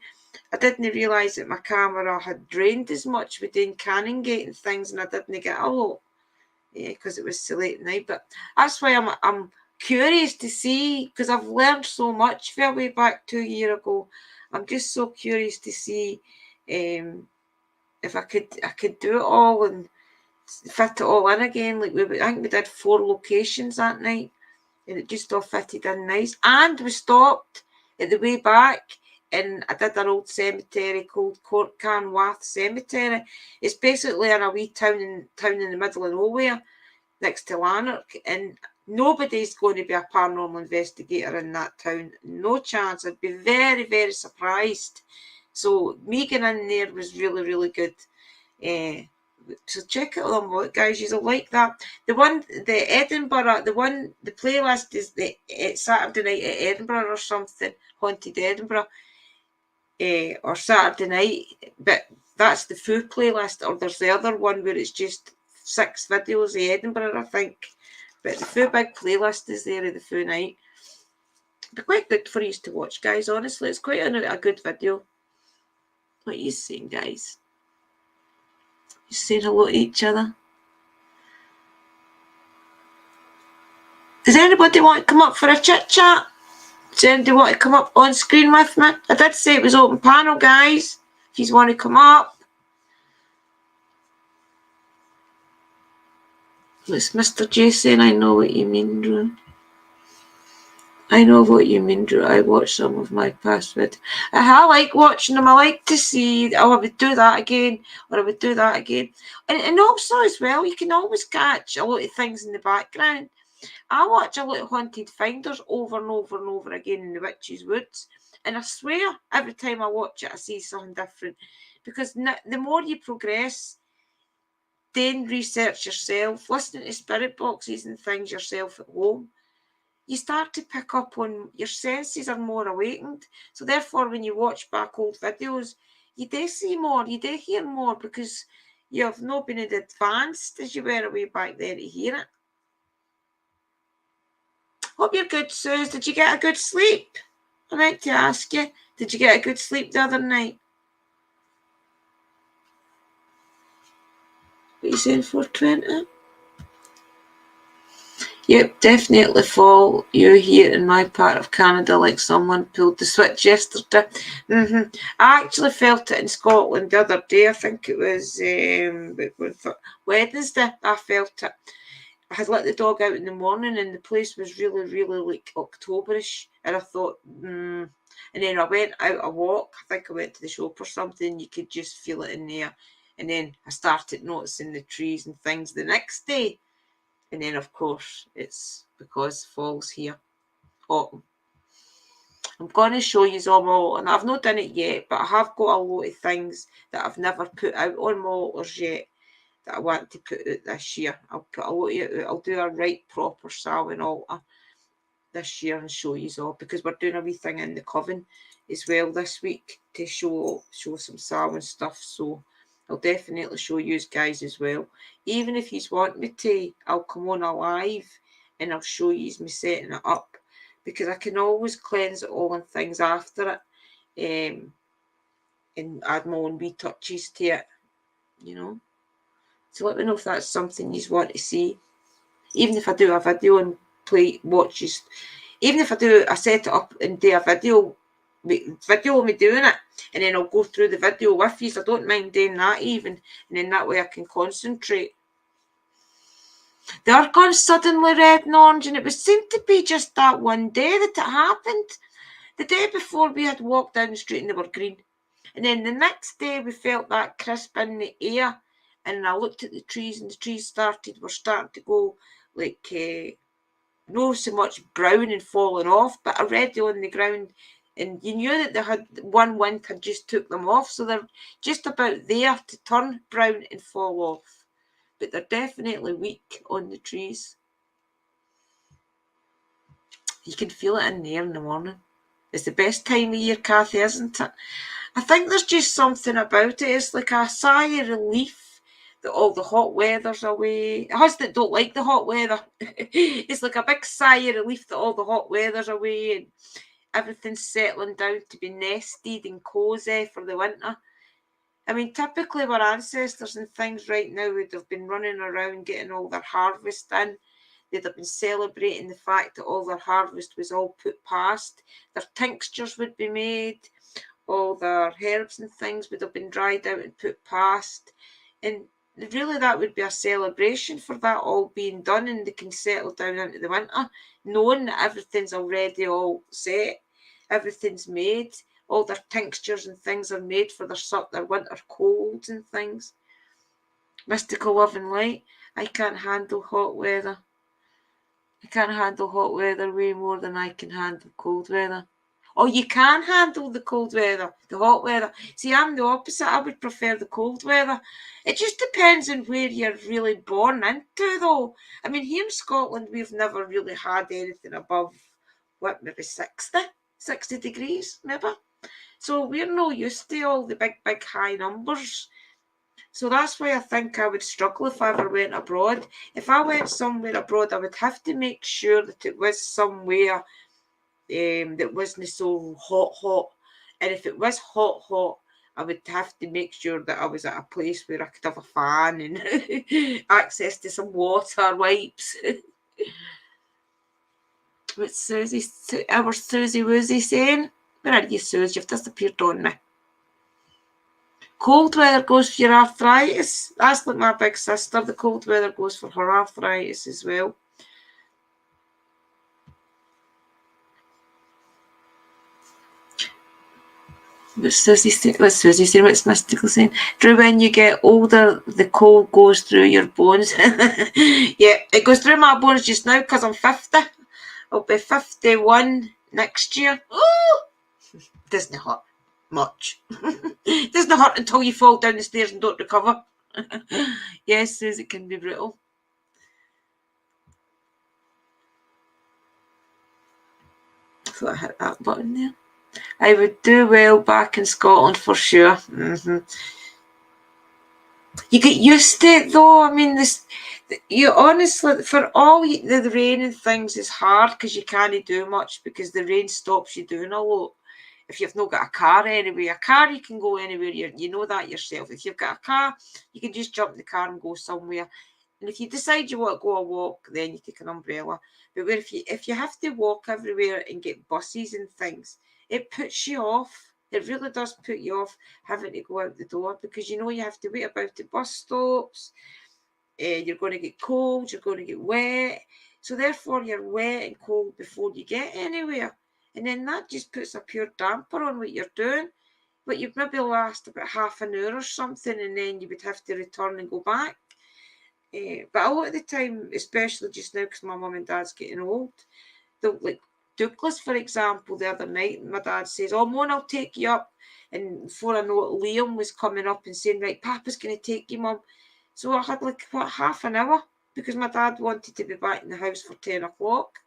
I didn't realise that my camera had drained as much with doing Cannongate and things, and I didn't get a lot. Yeah, because it was so late at night. But that's why I'm curious to see, because I've learned so much from way back 2 years ago. I'm just so curious to see if I could do it all and fit it all in again. Like I think we did 4 locations that night, and it just all fitted in nice. And we stopped at the way back, and I did an old cemetery called Cannongate Cemetery. It's basically in a wee town in the middle of nowhere, next to Lanark, and nobody's going to be a paranormal investigator in that town. No chance. I'd be very, very surprised. So me getting in there was really, really good. So check it out, guys. You'll like that. The Edinburgh, the playlist is the Saturday night at Edinburgh or something, Haunted Edinburgh, or Saturday night. But that's the full playlist. Or there's the other one where it's just 6 videos of Edinburgh, I think. But the full big playlist is there of the full night. Be quite good for you to watch, guys. Honestly, it's quite a good video. What are you saying, guys? You saying hello to each other? Does anybody want to come up for a chit chat? Does anybody want to come up on screen with me? I did say it was open panel, guys. If you want to come up. It's Mr. J saying, I know what you mean, Drew. I know what you mean, Drew. I watched some of my past videos. I like watching them. I like to see, oh, I would do that again, or I would do that again. And also as well, you can always catch a lot of things in the background. I watch a lot of Haunted Finders over and over and over again in the Witch's Woods. And I swear, every time I watch it, I see something different. Because the more you progress, then research yourself, listening to spirit boxes and things yourself at home, you start to pick up on, your senses are more awakened. So therefore, when you watch back old videos, you do see more, you do hear more, because you have not been as advanced as you were way back there to hear it. Hope you're good, Suze. Did you get a good sleep? I meant to ask you, did you get a good sleep the other night? What are you saying, 420? Yep, definitely fall. You here in my part of Canada like someone pulled the switch yesterday. I actually felt it in Scotland the other day. I think it was Wednesday. I felt it. I had let the dog out in the morning and the place was really, really like Octoberish. And I thought, And then I went out a walk. I think I went to the shop or something. You could just feel it in there. And then I started noticing the trees and things the next day. And then, of course, it's because fall's here. Autumn. I'm going to show you all, and I've not done it yet, but I have got a lot of things that I've never put out on my altars yet that I want to put out this year. I'll put a lot of it out. I'll do a right proper Samhain altar this year and show you all, because we're doing a wee thing in the coven as well this week to show some Samhain stuff. So I'll definitely show you guys as well. Even if you want me to, I'll come on alive and I'll show you me setting it up, because I can always cleanse it all and things after it, and add my own wee touches to it, you know. So let me know if that's something you want to see. Even if I do a video and watches, even if I set it up and do a video of me doing it, and then I'll go through the video with you. So I don't mind doing that even, and then that way I can concentrate. They are gone suddenly red and orange, and it seemed to be just that one day that it happened. The day before we had walked down the street and they were green, and then the next day we felt that crisp in the air, and I looked at the trees and the trees were starting to go like not so much brown and falling off, but already on the ground. And you knew that they had one wind had just took them off, so they're just about there to turn brown and fall off. But they're definitely weak on the trees. You can feel it in the air in the morning. It's the best time of year, Kathy, isn't it? I think there's just something about it. It's like a sigh of relief that all the hot weather's away. Us that don't like the hot weather, it's like a big sigh of relief that all the hot weather's away and everything's settling down to be nested and cosy for the winter. I mean, typically our ancestors and things right now would have been running around getting all their harvest in. They'd have been celebrating the fact that all their harvest was all put past. Their tinctures would be made. All their herbs and things would have been dried out and put past. And really that would be a celebration for that all being done, and they can settle down into the winter knowing that everything's already all set. Everything's made. All their tinctures and things are made for their winter colds and things. Mystical love and light. I can't handle hot weather. I can't handle hot weather way more than I can handle cold weather. Oh, you can handle the cold weather, the hot weather. See, I'm the opposite. I would prefer the cold weather. It just depends on where you're really born into, though. I mean, here in Scotland, we've never really had anything above, maybe 60 degrees, maybe. So we're not used to all the big high numbers. So that's why I think I would struggle if I ever went abroad. If I went somewhere abroad, I would have to make sure that it was somewhere that wasn't so hot. And if it was hot, I would have to make sure that I was at a place where I could have a fan and access to some water wipes. What's Susie Woozy saying? Where are you, Susie? You've disappeared on me. Cold weather goes for your arthritis. That's like my big sister. The cold weather goes for her arthritis as well. What's Susie saying? What's Mystical saying? Drew, when you get older, the cold goes through your bones. Yeah, it goes through my bones just now because I'm 50. I'll be 51 next year. Oh! Doesn't hurt much. Doesn't hurt until you fall down the stairs and don't recover. Yes, Susie, it can be brutal. I thought I hit that button there. I would do well back in Scotland for sure. You get used to it though. I mean, you honestly, for all the rain and things is hard because you can't do much because the rain stops you doing a lot. If you've not got a car anyway, a car you can go anywhere. You know that yourself. If you've got a car, you can just jump in the car and go somewhere. And if you decide you want to go a walk, then you take an umbrella. But if you have to walk everywhere and get buses and things, it puts you off. It really does put you off having to go out the door, because you know you have to wait about the bus stops. You're going to get cold, you're going to get wet. So therefore you're wet and cold before you get anywhere. And then that just puts a pure damper on what you're doing. But you'd maybe last about half an hour or something, and then you would have to return and go back. But a lot of the time, especially just now because my mum and dad's getting old, like Douglas, for example, the other night, my dad says, "Oh, Mum, I'll take you up." And before I know it, Liam was coming up and saying, "Right, Papa's going to take you, Mum." So I had like, half an hour, because my dad wanted to be back in the house for 10 o'clock.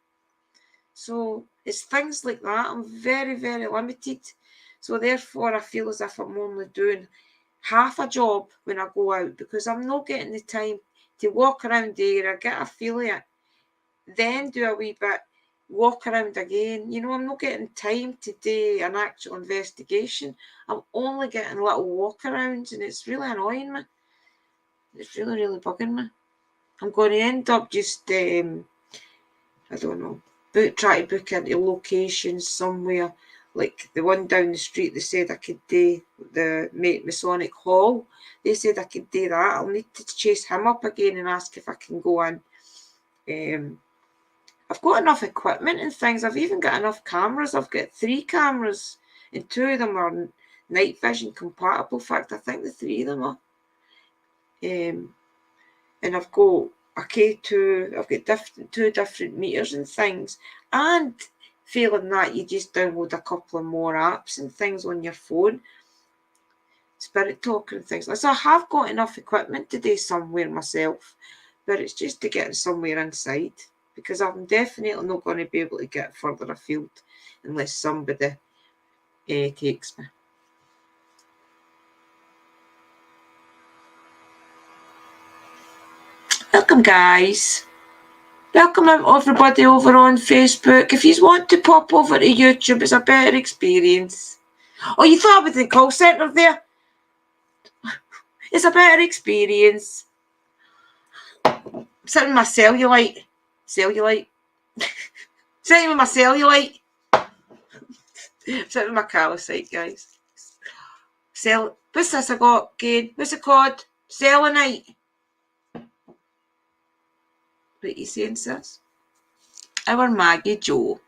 So it's things like that. I'm very, very limited. So therefore, I feel as if I'm only doing half a job when I go out, because I'm not getting the time to walk around the area, get a feel of it, then do a wee bit, walk around again. You know, I'm not getting time to do an actual investigation. I'm only getting little walk-arounds, and it's really annoying me. It's really, really bugging me. I'm going to end up just, I don't know, try to book into locations somewhere. Like the one down the street, they said I could do the Masonic Hall. They said I could do that. I'll need to chase him up again and ask if I can go in. I've got enough equipment and things. I've even got enough cameras. I've got 3 cameras, and 2 of them are night vision compatible. In fact, I think the 3 of them are. And I've got a K2. I've got 2 different meters and things. And failing that, you just download a couple of more apps and things on your phone. Spirit Talker and things. So I have got enough equipment to do somewhere myself, but it's just to get somewhere inside, because I'm definitely not going to be able to get further afield unless somebody takes me. Welcome, guys. Welcome everybody over on Facebook. If you want to pop over to YouTube, it's a better experience. Oh, you thought I was in the call centre there? It's a better experience. Sitting with my cellulite. Sitting with my cellulite. Sitting with my calcite, guys. What's this I got again? What's it called? Selenite. What are you saying, sis? Our Maggie Joe.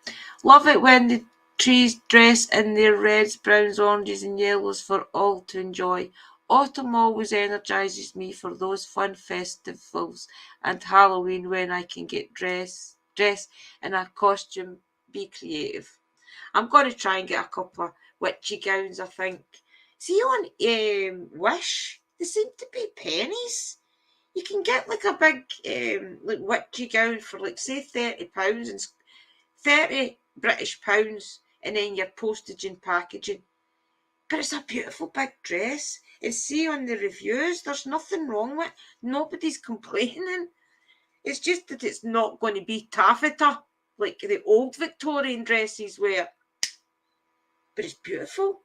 Love it when the trees dress in their reds, browns, oranges and yellows for all to enjoy. Autumn always energises me for those fun festivals and Halloween, when I can get dress in a costume, be creative. I'm going to try and get a couple of witchy gowns, I think. See, on Wish, they seem to be pennies. You can get like a big like witchy gown for like, say, £30 and 30 British pounds, and then your postage and packaging. But it's a beautiful big dress. And see, on the reviews, there's nothing wrong with it. Nobody's complaining. It's just that it's not going to be taffeta like the old Victorian dresses were. But it's beautiful.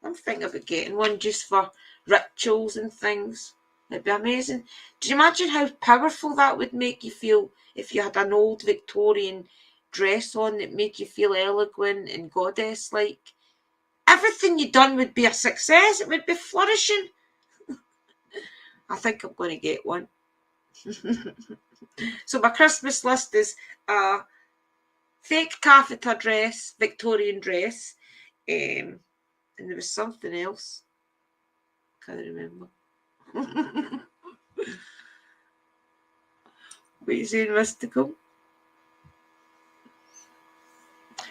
I'm thinking about getting one just for rituals and things. It'd be amazing. Do you imagine how powerful that would make you feel if you had an old Victorian dress on that made you feel eloquent and goddess-like? Everything you done would be a success. It would be flourishing. I think I'm going to get one. So my Christmas list is a fake taffeta dress, Victorian dress, and there was something else. Can't remember. What are you saying, Mystical?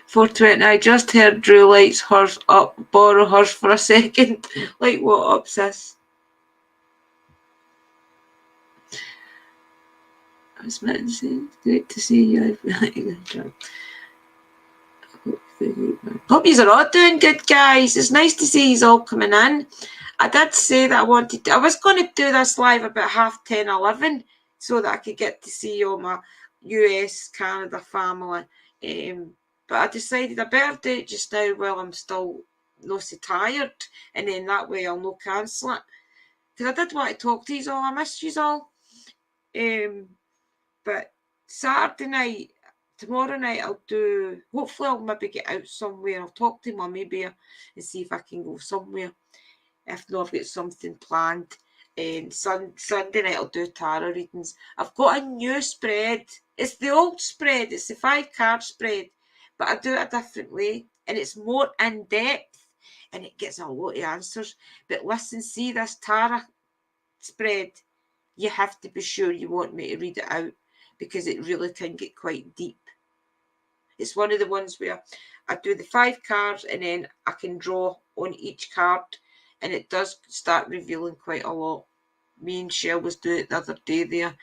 420, I just heard Drew lights hers up, borrow hers for a second. Like, what up, sis? I was meant to say, great to see you. Hope you are all doing good, guys. It's nice to see you all coming in. I did say that I was going to do this live about 10:30, 11, so that I could get to see all my US, Canada family. But I decided I better do it just now while I'm still not so tired, and then that way I'll not cancel it. Because I did want to talk to you all. I missed you all. But Saturday night, tomorrow night, hopefully I'll maybe get out somewhere. I'll talk to Mummy Bear and see if I can go somewhere. If not, I've got something planned. And Sunday night I'll do tarot readings. I've got a new spread. It's the old spread. It's the 5-card spread. But I do it a different way. And it's more in-depth. And it gets a lot of answers. But listen, see this tarot spread. You have to be sure you want me to read it out. Because it really can get quite deep. It's one of the ones where I do the 5 cards and then I can draw on each card. And it does start revealing quite a lot. Me and Shell was doing it the other day there.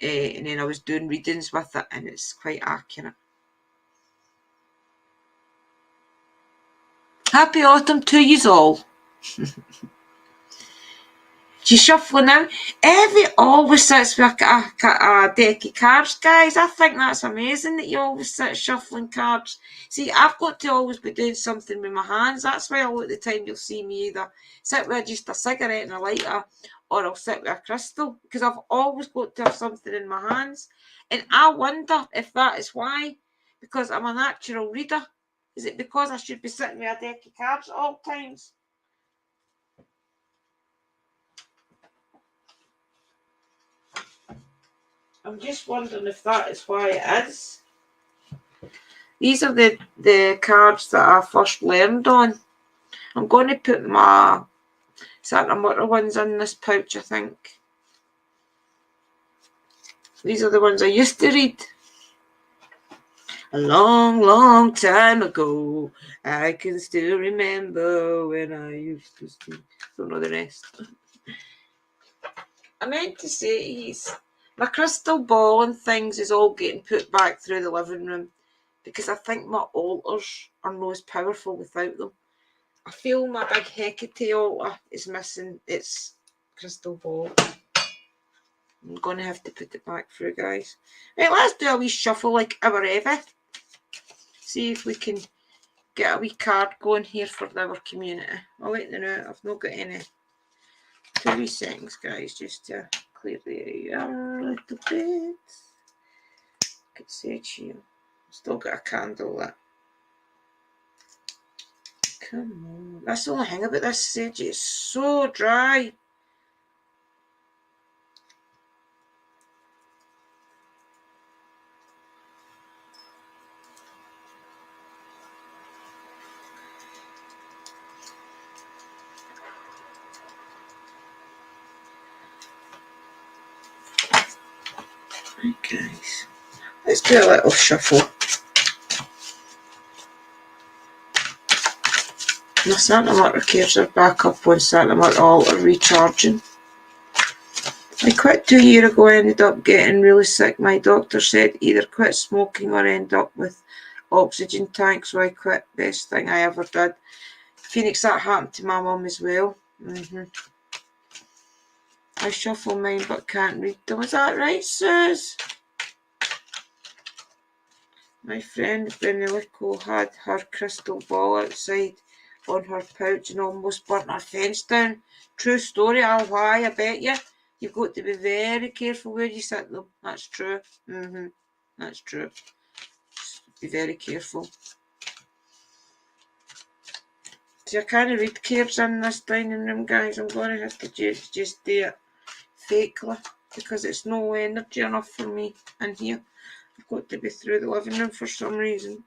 And then I was doing readings with it. And it's quite accurate. Happy autumn to yous all. She's shuffling in. Evie always sits with a deck of cards, guys. I think that's amazing that you always sit shuffling cards. See, I've got to always be doing something with my hands. That's why a lot of the time you'll see me either sit with just a cigarette and a lighter, or I'll sit with a crystal, because I've always got to have something in my hands. And I wonder if that is why, because I'm a natural reader. Is it because I should be sitting with a deck of cards at all times? I'm just wondering if that is why it is. These are the cards that I first learned on. I'm going to put my Santa Murta ones in this pouch, I think. These are the ones I used to read. A long, long time ago, I can still remember when I used to speak. Don't know the rest. I meant to say my crystal ball and things is all getting put back through the living room because I think my altars are not as powerful without them. I feel my big Hecate altar is missing its crystal ball. I'm going to have to put it back through, guys. Right, let's do a wee shuffle like our Evie. See if we can get a wee card going here for our community. I'll let you know, I've not got any. 2 wee seconds, guys, just to clear the air a little bit. Could sage here. Still got a candle lit. Come on. That's the only thing about this sage. It's so dry. Right, guys. Let's do a little shuffle. My Santa Murta cares are back up on Santa Murta altar recharging. I quit 2 years ago. I ended up getting really sick. My doctor said either quit smoking or end up with oxygen tanks, so I quit. Best thing I ever did. Phoenix, that happened to my mum as well. I shuffle mine but can't read them. Is that right, Suze? My friend Benelico had her crystal ball outside on her pouch and almost burnt her fence down. True story, I'll lie, I bet you. You've got to be very careful where you sit them. That's true. That's true. Be very careful. See, I can't read cards in this dining room, guys. I'm going to have to just do it fakely because it's no energy enough for me in here. I've got to be through the living room for some reason.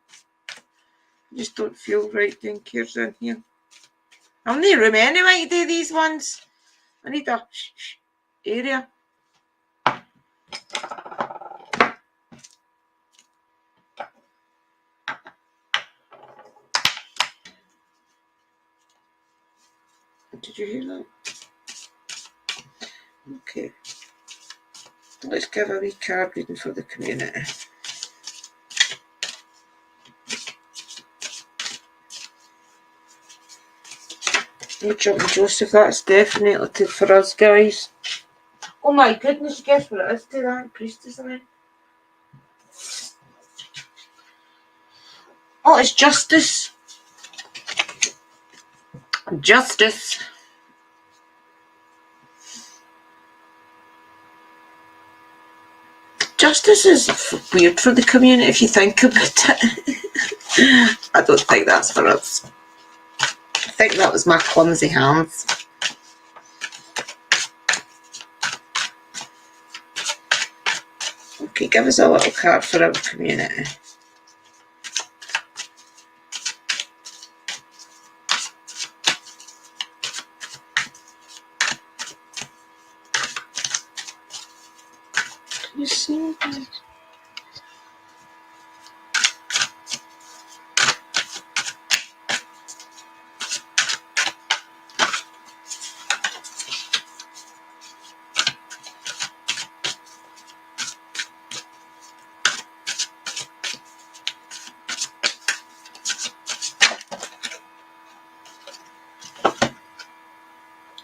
I just don't feel right doing cards in here. I'm in the room anyway to do these ones. I need a area. Did you hear that? Okay. Let's give a wee card reading for the community. Oh, Jumping Joseph, that's definitely for us, guys. Oh my goodness, guess what it is to that priestess line? Oh, it's justice. Justice. justice is weird for the community if you think about it. I don't think that's for us. I think that was my clumsy hands. Okay, give us a little card for our community. Can you see that?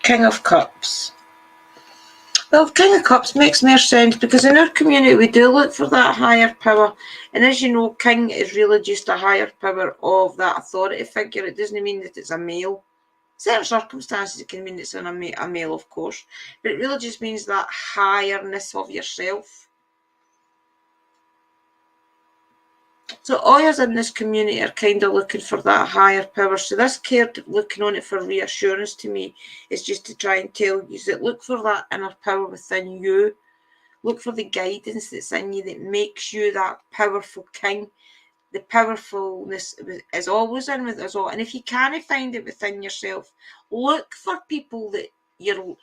King of Cups. Well, King of Cups makes more sense because in our community we do look for that higher power. And as you know, King is really just a higher power of that authority figure. It doesn't mean that it's a male. Certain circumstances it can mean it's a male, of course. But it really just means that higherness of yourself. So all in this community are kind of looking for that higher power. So this card looking on it for reassurance to me is just to try and tell you that look for that inner power within you. Look for the guidance that's in you that makes you that powerful king. The powerfulness is always in with us all. And if you can't find it within yourself, look for people that you're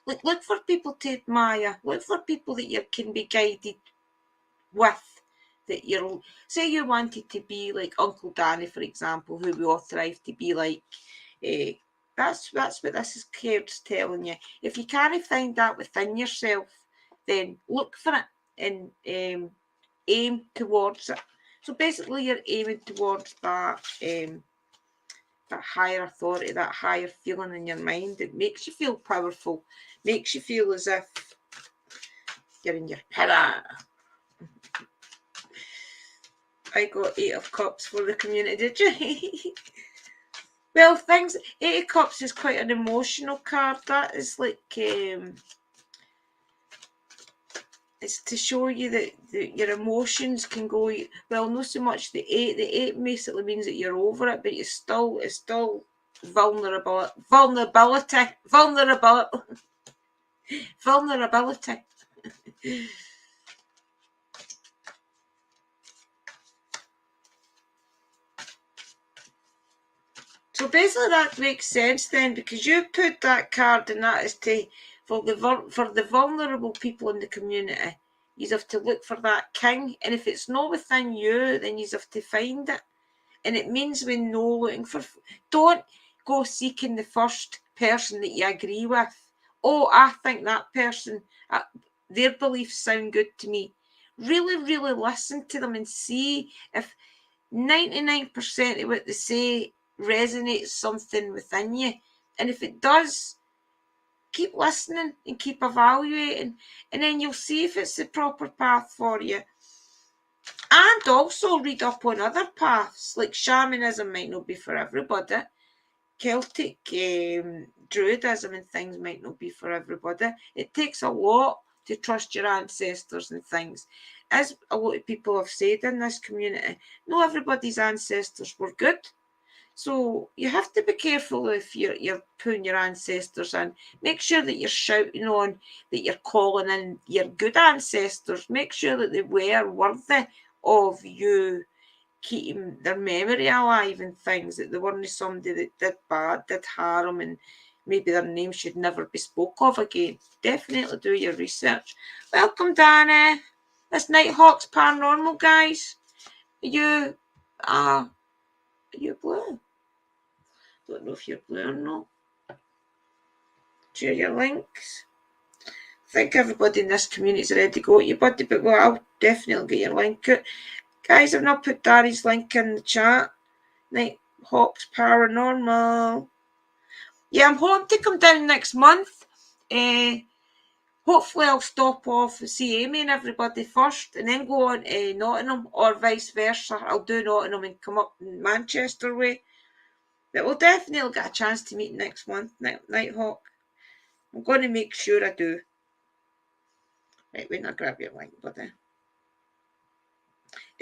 look for people to admire. Look for people that you can be guided with. That you're, say you wanted to be like Uncle Danny, for example, who we all thrive to be like. That's what this card's telling you. If you can't find that within yourself, then look for it and aim towards it. So basically, you're aiming towards that that higher authority, that higher feeling in your mind. It makes you feel powerful, makes you feel as if you're in your power. I got 8 of Cups for the community, did you? Well, things, 8 of Cups is quite an emotional card. That is like, it's to show you that your emotions can go, well, not so much the 8. The 8 basically means that you're over it, but it's still vulnerability. So basically that makes sense then, because you put that card and that is for the vulnerable people in the community. You have to look for that king, and if it's not within you, then you have to find it. And it means when no looking for, don't go seeking the first person that you agree with. Oh, I think that person, their beliefs sound good to me. Really, really listen to them and see if 99% of what they say resonates something within you. And if it does, keep listening and keep evaluating, and then you'll see if it's the proper path for you. And also read up on other paths, like shamanism might not be for everybody. Celtic druidism and things might not be for everybody. It takes a lot to trust your ancestors and things. As a lot of people have said in this community, not everybody's ancestors were good. So you have to be careful if you're putting your ancestors in. Make sure that you're shouting on, that you're calling in your good ancestors. Make sure that they were worthy of you keeping their memory alive and things, that they weren't somebody that did bad, did harm, and maybe their name should never be spoke of again. Definitely do your research. Welcome, Danny. That's Nighthawk's Paranormal, guys. Are you blue? Don't know if you're blue or not. Share your links. I think everybody in this community's already got you, buddy, but well, I'll definitely get your link out. Guys, I've not put Darry's link in the chat. Nighthawk's Paranormal. Yeah, I'm hoping to come down next month. Hopefully I'll stop off and see Amy and everybody first and then go on to Nottingham, or vice versa. I'll do Nottingham and come up in Manchester way. But we'll definitely get a chance to meet next month, Nighthawk. I'm going to make sure I do. Right, when I grab your link, buddy.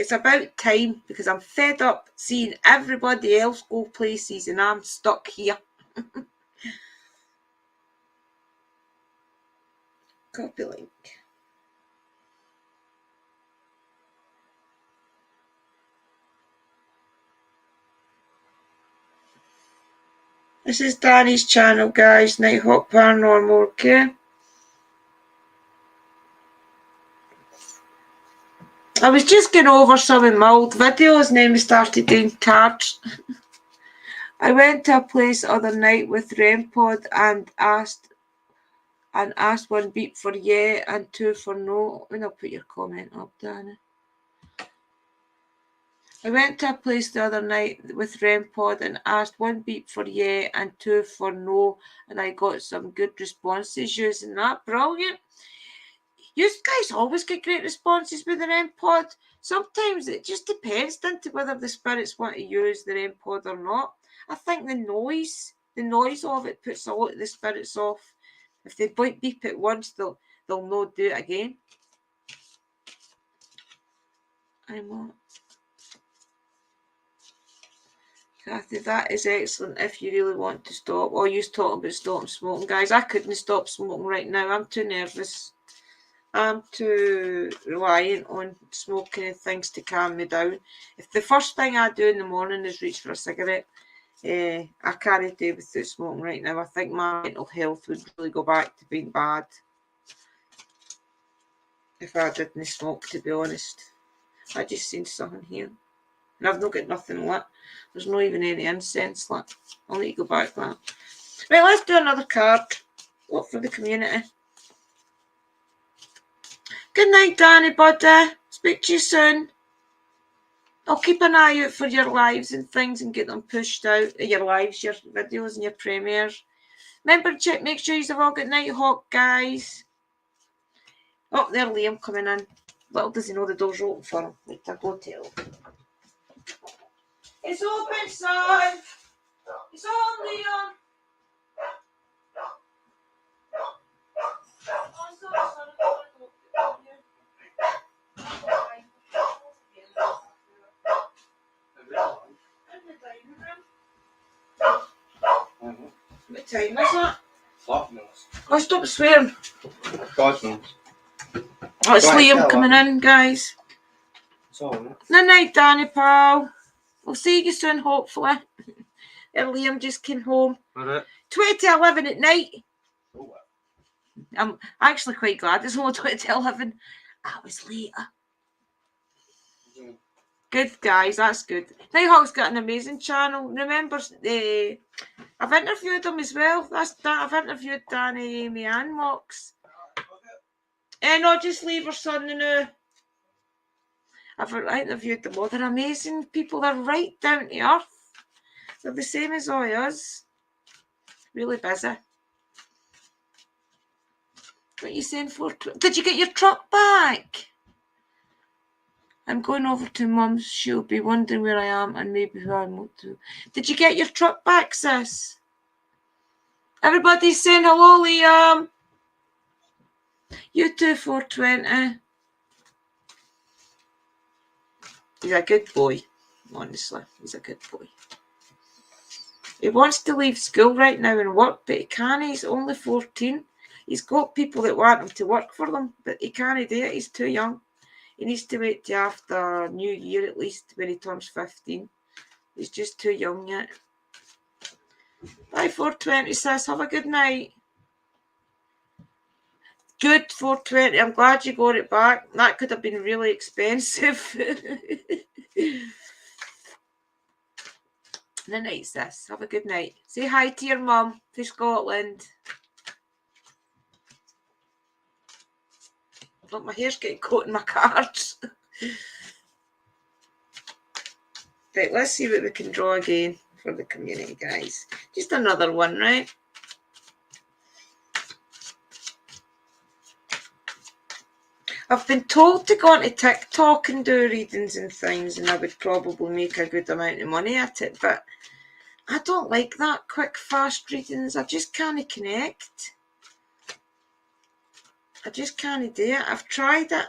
it's about time, because I'm fed up seeing everybody else go places and I'm stuck here. Copy link. This is Danny's channel, guys. Nighthawk Paranormal, okay? I was just going over some of my old videos and then we started doing cards. I went to a place the other night with REM-Pod and asked one beep for yeah and two for no. And I'll put your comment up, Danny. I went to a place the other night with REM-Pod and asked one beep for yeah and two for no, and I got some good responses using that. Brilliant. You guys always get great responses with the REM-Pod. Sometimes it just depends, doesn't it, whether the spirits want to use the REM-Pod or not. I think the noise of it puts a lot of the spirits off. If they beep it once, they'll not do it again. Kathy, that is excellent if you really want to stop. Oh, you're talking about stopping smoking. Guys, I couldn't stop smoking right now. I'm too nervous. I'm too reliant on smoking and things to calm me down. If the first thing I do in the morning is reach for a cigarette, I can't do without smoking right now. I think my mental health would really go back to being bad if I didn't smoke, to be honest. I just seen something here. And I've not got nothing lit. There's not even any incense lit. I'll need to go back to that. Right, let's do another card. Look for the community. Good night, Danny, buddy. Speak to you soon. I'll keep an eye out for your lives and things and get them pushed out. Your lives, your videos and your premieres. Remember, make sure you've all got Nighthawk, guys. Oh, there Liam coming in. Little does he know the door's open for him. Wait, I'll go tell him. It's open, son. It's on, Liam. Oh, sorry, son. What time is that? 5 minutes. Oh, stop swearing. 5 minutes. Oh, it's Liam coming in, guys. It's all right. Good night, Danny, pal. We'll see you soon, hopefully. And Liam just came home. Alright. 20 to 11 at night. Oh, I'm actually quite glad it's only 20 to 11. I was later. Good, guys, that's good. Nighthawk's got an amazing channel. Remember, I've interviewed him as well. I've interviewed Danny, Amy, and Mox. No, just leave her son now. I've interviewed them all. They're amazing people. They're right down to earth. They're the same as all us. Really busy. What are you saying for? Did you get your truck back? I'm going over to Mum's. She'll be wondering where I am and maybe who I'm up to. Did you get your truck back, sis? Everybody's saying hello, Liam. You too, 420. He's a good boy, honestly. He's a good boy. He wants to leave school right now and work, but he can't. He's only 14. He's got people that want him to work for them, but he can't do it. He's too young. He needs to wait till after New Year at least when he turns 15. He's just too young yet. Bye, 420, sis. Have a good night. Good, 420. I'm glad you got it back. That could have been really expensive. The night, sis. Have a good night. Say hi to your mum from Scotland. Look, my hair's getting caught in my cards. Right, let's see what we can draw again for the community, guys. Just another one, right? I've been told to go onto TikTok and do readings and things, and I would probably make a good amount of money at it, but I don't like that quick, fast readings. I just can't connect. I just can't do it. I've tried it.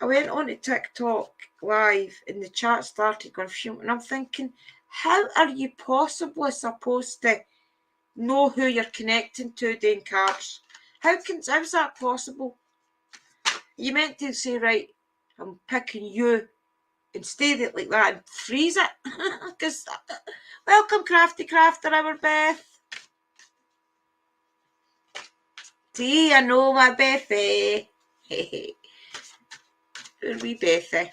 I went on to TikTok live and the chat started going phew, and I'm thinking, how are you possibly supposed to know who you're connecting to doing cards? How's that possible? You meant to say, right, I'm picking you and stay it like that and freeze it. Because welcome, Crafty Crafter, our Beth. See, I know my Bethy. Poor wee Bethy.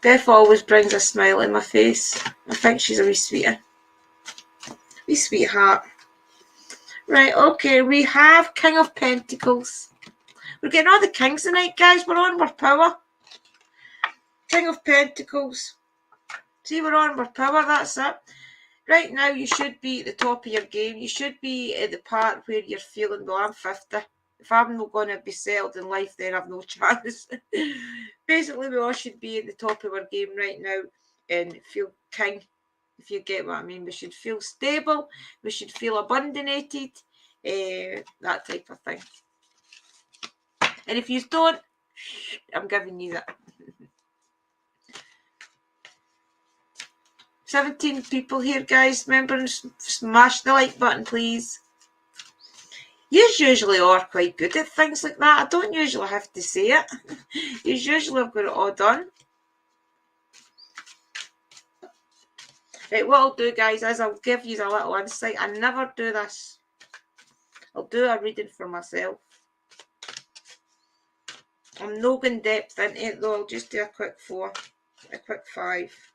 Beth always brings a smile on my face. I think she's a wee sweetie. Wee sweetheart. Right, okay, we have King of Pentacles. We're getting all the kings tonight, guys. We're on with power. King of Pentacles. See, we're on with power, that's it. Right now, you should be at the top of your game. You should be at the part where you're feeling, well, I'm 50. If I'm not going to be settled in life, then I've no chance. Basically, we all should be at the top of our game right now and feel king, if you get what I mean. We should feel stable. We should feel abundanated. That type of thing. And if you don't, I'm giving you that. 17 people here, guys. Remember, smash the like button, please. You usually are quite good at things like that. I don't usually have to say it. You usually have got it all done. Right, what I'll do, guys, is I'll give you a little insight. I never do this. I'll do a reading for myself. I'm not going depth into it, though. I'll just do a quick 4, a quick 5.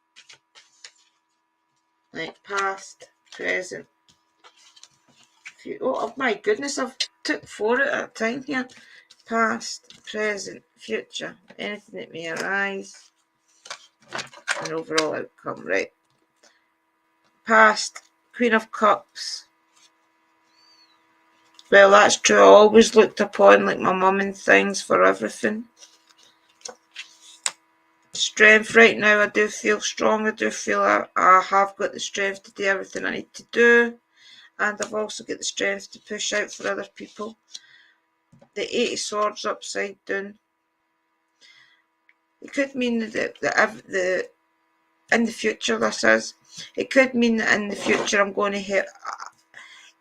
Like past, present, future. Oh my goodness, I've took 4 at a time here. Past, present, future, anything that may arise, and overall outcome. Right. Past, Queen of Cups. Well, that's true. I always looked upon like my mum and things for everything. Strength. Right now, I do feel strong. I do feel I have got the strength to do everything I need to do. And I've also got the strength to push out for other people. The 8 of Swords upside down. It could mean that in the future, this is. It could mean that in the future I'm going to hit.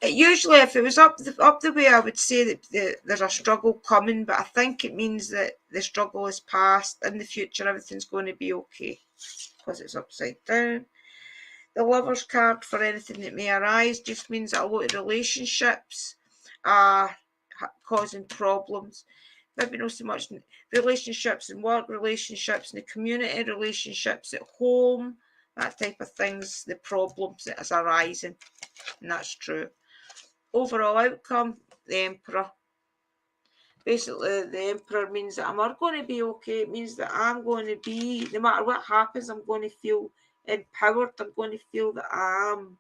Usually, if it was up the way, I would say that there's a struggle coming, but I think it means that the struggle is past. In the future, everything's going to be okay because it's upside down. The Lover's card, for anything that may arise, just means that a lot of relationships are causing problems. Maybe not so much relationships and work, relationships in the community, relationships at home, that type of things, the problems that is arising, and that's true. Overall outcome, the Emperor. Basically, the Emperor means that I'm going to be okay. It means that I'm going to be, no matter what happens, I'm going to feel empowered. I'm going to feel that I'm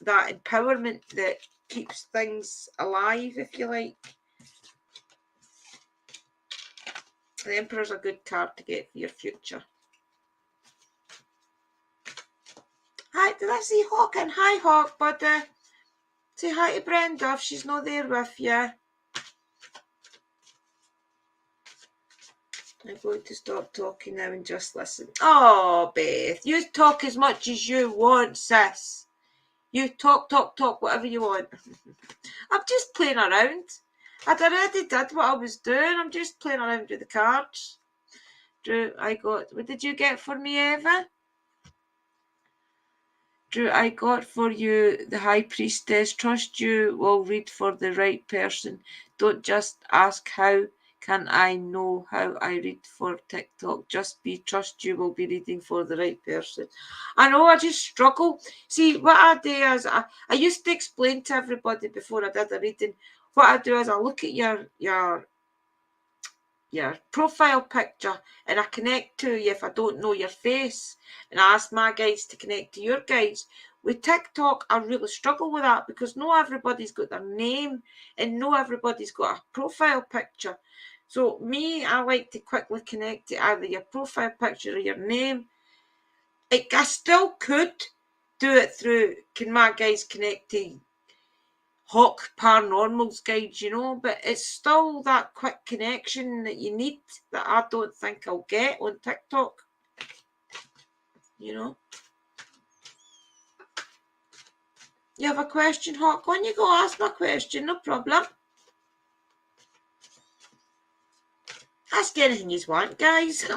that empowerment that keeps things alive, if you like. The Emperor's a good card to get for your future. Hi, did I see Hawk in? Hi, Hawk, but say hi to Brenda if she's not there with you. I'm going to stop talking now and just listen. Oh, Beth, you talk as much as you want, sis. You talk, whatever you want. I'm just playing around. I'd already did what I was doing. I'm just playing around with the cards. Drew, what did you get for me, Eva? Drew, I got for you the High Priestess. Trust you will read for the right person. Don't just ask how can I know how I read for TikTok. Trust you will be reading for the right person. I know, I just struggle. See, what I do is I used to explain to everybody before I did a reading. What I do is I look at your profile picture and I connect to you if I don't know your face, and I ask my guides to connect to your guides. With TikTok, I really struggle with that because not everybody's got their name and not everybody's got a profile picture. So I like to quickly connect to either your profile picture or your name. I still could do it through, can my guys connect to Hawk Paranormal's guide, you know, but it's still that quick connection that you need that I don't think I'll get on TikTok, you know. You have a question, Hawk? On you go, ask my question, no problem. Ask anything you want, guys.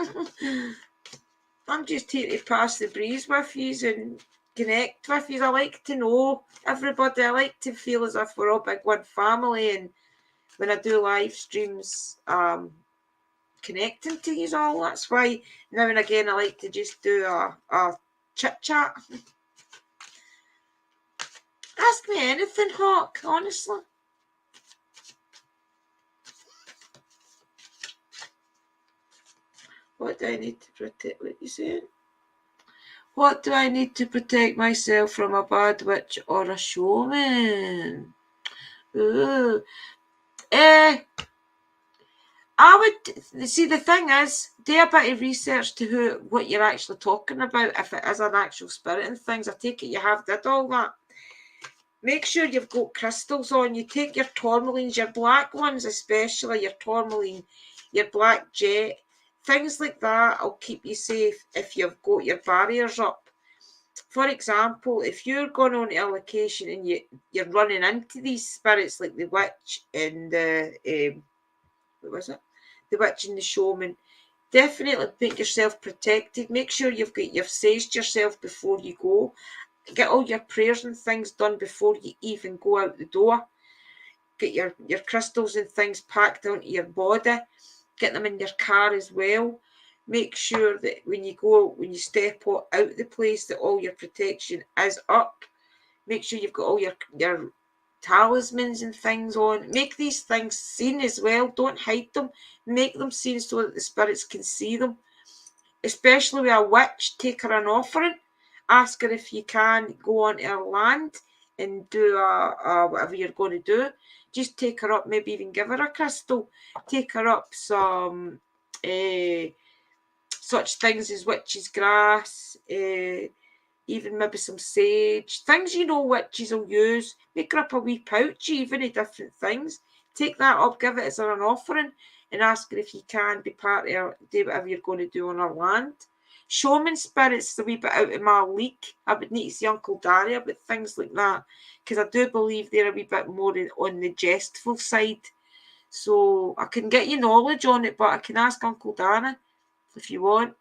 I'm just here to pass the breeze with you and connect with you. I like to know everybody. I like to feel as if we're all big one family, and when I do live streams, connecting to you all. That's why now and again I like to just do a chit chat. Ask me anything, Hawk, honestly. What do I need to protect? What you saying? What do I need to protect myself from, a bad witch or a showman? Ooh. I would see, the thing is, do a bit of research to what you're actually talking about. If it is an actual spirit and things, I take it you have did all that. Make sure you've got crystals on. You take your tourmalines, your black ones especially, your tourmaline, your black jet, things like that will keep you safe if you've got your barriers up. For example, if you're going on to a location and you're running into these spirits like the witch and the what was it? The witch and the showman, definitely make yourself protected. Make sure you've saged yourself before you go. Get all your prayers and things done before you even go out the door. Get your crystals and things packed onto your body. Get them in your car as well. Make sure that when you step out the place, that all your protection is up. Make sure you've got all your talismans and things on. Make these things seen as well. Don't hide them. Make them seen so that the spirits can see them. Especially with a witch, take her an offering. Ask her if you can go onto her land and do whatever you're going to do. Just take her up, maybe even give her a crystal. Take her up some such things as witch's grass, even maybe some sage. Things you know witches will use. Make her up a wee pouch even of different things. Take that up, give it as an offering, and ask her if you can be part of her, do whatever you're going to do on her land. Showman spirits a wee bit out of my league. I would need to see Uncle Darry about things like that, because I do believe they're a wee bit more on the jestful side. So I can get you knowledge on it, but I can ask Uncle Darry if you want.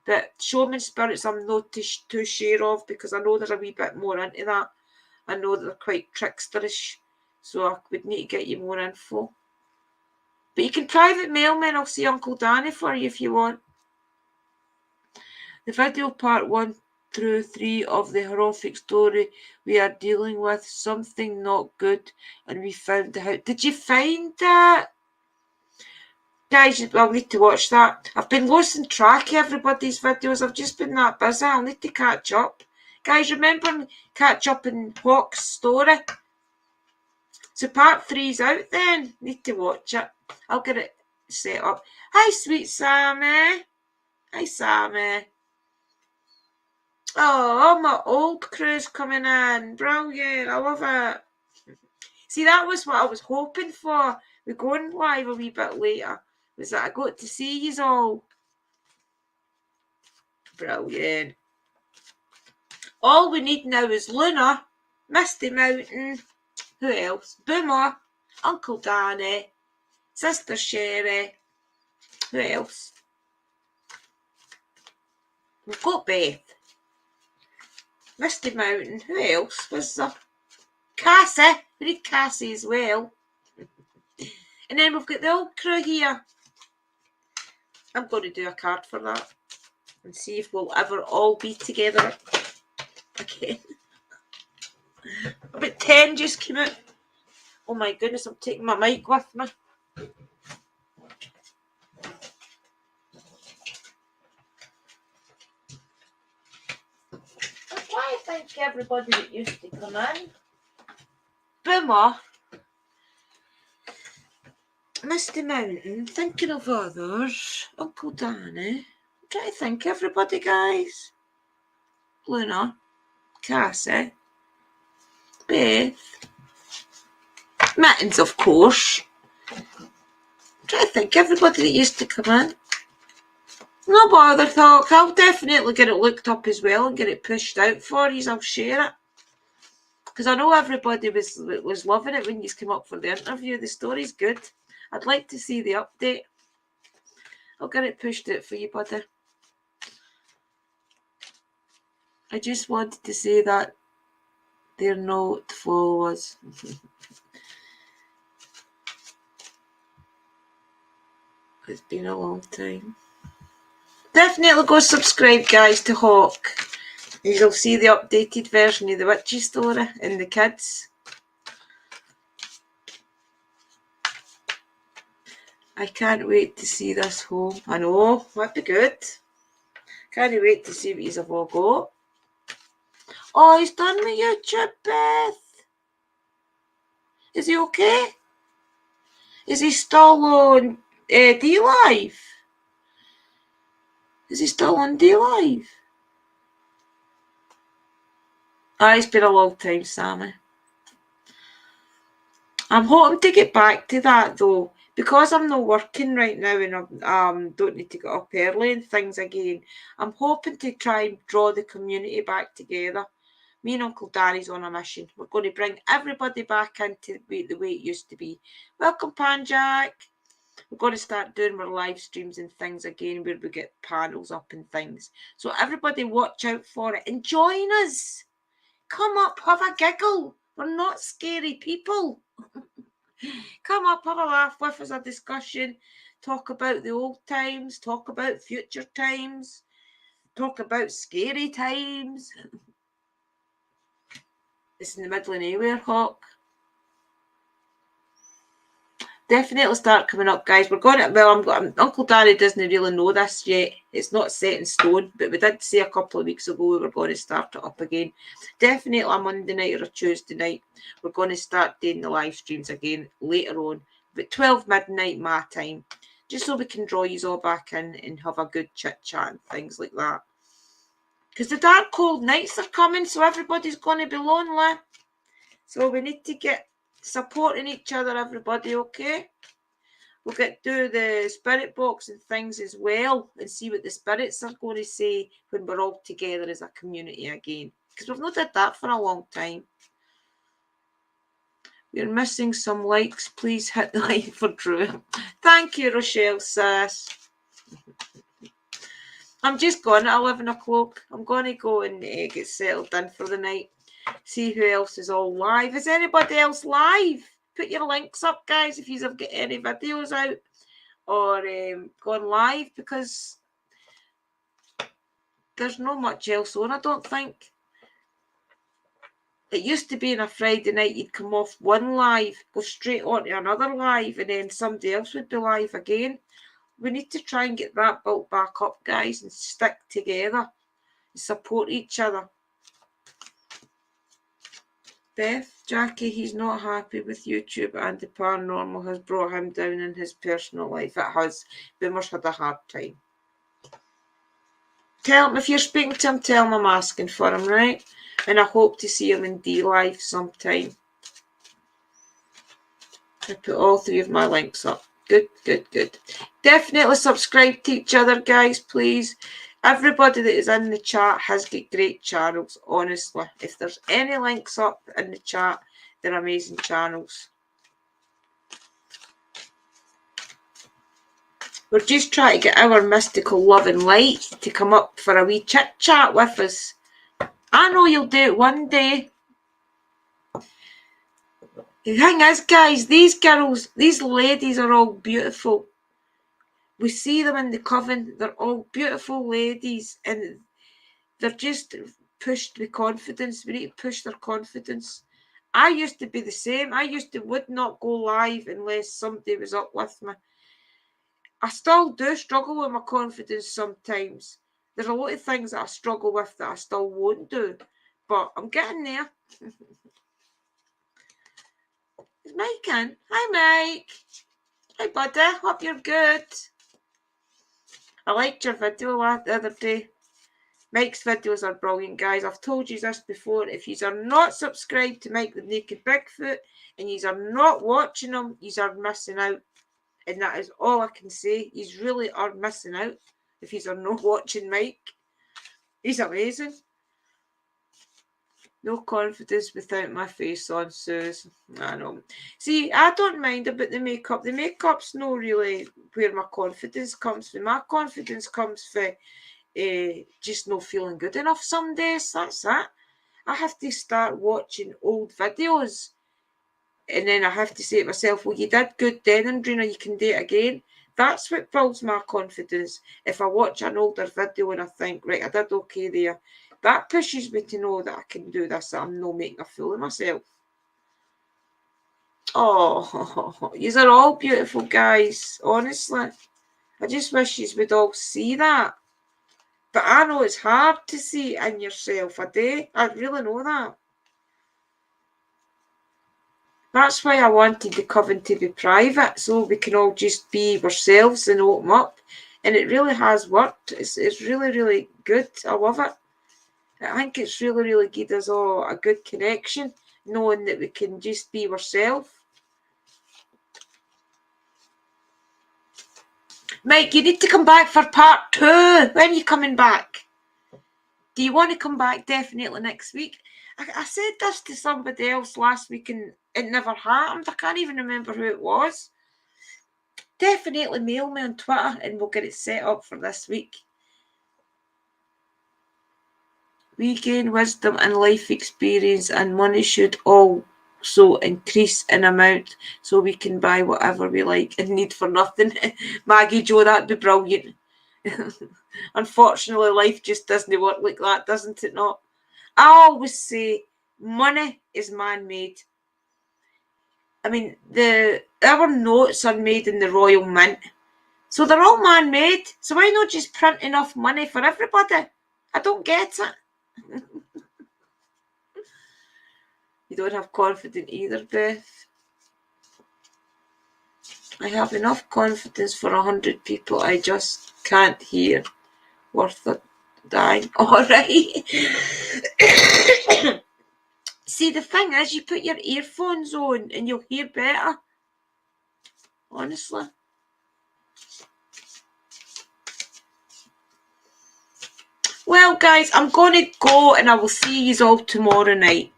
But showman spirits I'm not too sure of, because I know they're a wee bit more into that. I know they're quite tricksterish, so I would need to get you more info. But you can private mail me and I'll see Uncle Danny for you if you want. The video part 1 through 3 of the horrific story, we are dealing with something not good, and we found out. Did you find that? Guys, I'll need to watch that. I've been losing track of everybody's videos. I've just been that busy. I'll need to catch up. Guys, remember, catch up in Hawk's story. So part 3's out then. Need to watch it. I'll get it set up. Hi, sweet Sammy. Hi, Sammy. Oh, my old crew's coming in. Brilliant. I love it. See, that was what I was hoping for. We're going live a wee bit later. Was that I got to see yous all. Brilliant. All we need now is Luna, Misty Mountain, who else? Boomer, Uncle Danny, Sister Sherry, who else? We've got Beth, Misty Mountain, who else was there? Cassie, we need Cassie as well. And then we've got the old crew here. I'm going to do a card for that and see if we'll ever all be together again. About 10 just came out. Oh my goodness, I'm taking my mic with me. That's why I think everybody that used to come in. Boomer. Misty Mountain, thinking of others. Uncle Danny. I'm trying to think everybody, guys. Luna. Cassie. Beth. Mittens, of course. I'm trying to think, everybody that used to come in. No bother, Talk. I'll definitely get it looked up as well and get it pushed out for you. I'll share it. Because I know everybody was loving it when you came up for the interview. The story's good. I'd like to see the update. I'll get it pushed out for you, buddy. I just wanted to say that they're not followers. It's been a long time. Definitely go subscribe, guys, to Hawk. You'll see the updated version of the witchy story and the kids. I can't wait to see this home. I know, that'd be good. Can't wait to see what he's all got. Oh, he's done with YouTube, Beth. Is he okay? Is he still on D-Live? Is he still on D-Live? It's been a long time, Sammy. I'm hoping to get back to that, though. Because I'm not working right now and I don't need to get up early and things again, I'm hoping to try and draw the community back together. Me and Uncle Danny's on a mission. We're going to bring everybody back into the way it used to be. Welcome, Panjack. We're going to start doing our live streams and things again where we get panels up and things. So everybody watch out for it and join us. Come up, have a giggle. We're not scary people. Come up, have a laugh with us, a discussion. Talk about the old times. Talk about future times. Talk about scary times. It's in the middle of nowhere, Hawk. Definitely start coming up, guys. We're going to, well, Uncle Danny doesn't really know this yet. It's not set in stone, but we did say a couple of weeks ago we were going to start it up again. Definitely a Monday night or a Tuesday night. We're going to start doing the live streams again later on, but 12 midnight my time, just so we can draw you all back in and have a good chit chat and things like that. Because the dark cold nights are coming, so everybody's going to be lonely. So we need to get supporting each other, everybody, okay? We'll get to the spirit box and things as well and see what the spirits are going to say when we're all together as a community again. Because we've not did that for a long time. We're missing some likes. Please hit the like for Drew. Thank you, Rochelle, sis. I'm just going at 11 o'clock. I'm going to go and get settled in for the night. See who else is all live. Is anybody else live? Put your links up, guys, if you have got any videos out or gone live, because there's not much else on, I don't think. It used to be on a Friday night, you'd come off one live, go straight on to another live, and then somebody else would be live again. We need to try and get that built back up, guys, and stick together and support each other. Beth, Jackie, he's not happy with YouTube and the paranormal has brought him down in his personal life. It has. Boomer's had a hard time. Tell him, if you're speaking to him, tell him I'm asking for him, right? And I hope to see him in D-Live sometime. I put all three of my links up. Good, good, good. Definitely subscribe to each other, guys, please. Everybody that is in the chat has got great channels, honestly. If there's any links up in the chat, they're amazing channels. We're just trying to get our mystical love and light to come up for a wee chit chat with us. I know you'll do it one day. The thing is, guys, these girls, these ladies are all beautiful. We see them in the coven. They're all beautiful ladies and they're just pushed with confidence. We need to push their confidence. I used to be the same. I would not go live unless somebody was up with me. I still do struggle with my confidence sometimes. There's a lot of things that I struggle with that I still won't do. But I'm getting there. Is Mike in? Hi, Mike. Hi, buddy. Hope you're good. I liked your video the other day. Mike's videos are brilliant, guys. I've told you this before. If you are not subscribed to Mike the Naked Bigfoot and you are not watching him, you are missing out. And that is all I can say. You really are missing out if you are not watching Mike. He's amazing. No confidence without my face on, Suze. I know. See, I don't mind about the makeup. The makeup's not really where my confidence comes from. My confidence comes from just not feeling good enough some days. That's it. I have to start watching old videos. And then I have to say to myself, well, you did good then, Andrina, you can do it again. That's what builds my confidence. If I watch an older video and I think, right, I did okay there, that pushes me to know that I can do this, that I'm not making a fool of myself. Oh, yous are all beautiful, guys, honestly. I just wish yous would all see that. But I know it's hard to see in yourself a day. I really know that. That's why I wanted the coven to be private, so we can all just be ourselves and open up. And it really has worked. It's really, really good. I love it. I think it's really, really good as all a good connection, knowing that we can just be ourselves. Mike, you need to come back for part 2. When are you coming back? Do you want to come back definitely next week? I said this to somebody else last week and it never happened. I can't even remember who it was. Definitely mail me on Twitter and we'll get it set up for this week. We gain wisdom and life experience, and money should also increase in amount so we can buy whatever we like and need for nothing. Maggie Joe, that'd be brilliant. Unfortunately, life just doesn't work like that, doesn't it not? I always say money is man-made. I mean, our notes are made in the Royal Mint. So they're all man-made. So why not just print enough money for everybody? I don't get it. You don't have confidence either, Beth. I have enough confidence for 100 people. I just can't hear. Worth it dying. All right. See, the thing is, you put your earphones on and you'll hear better. Honestly. Well, guys, I'm going to go and I will see you all tomorrow night.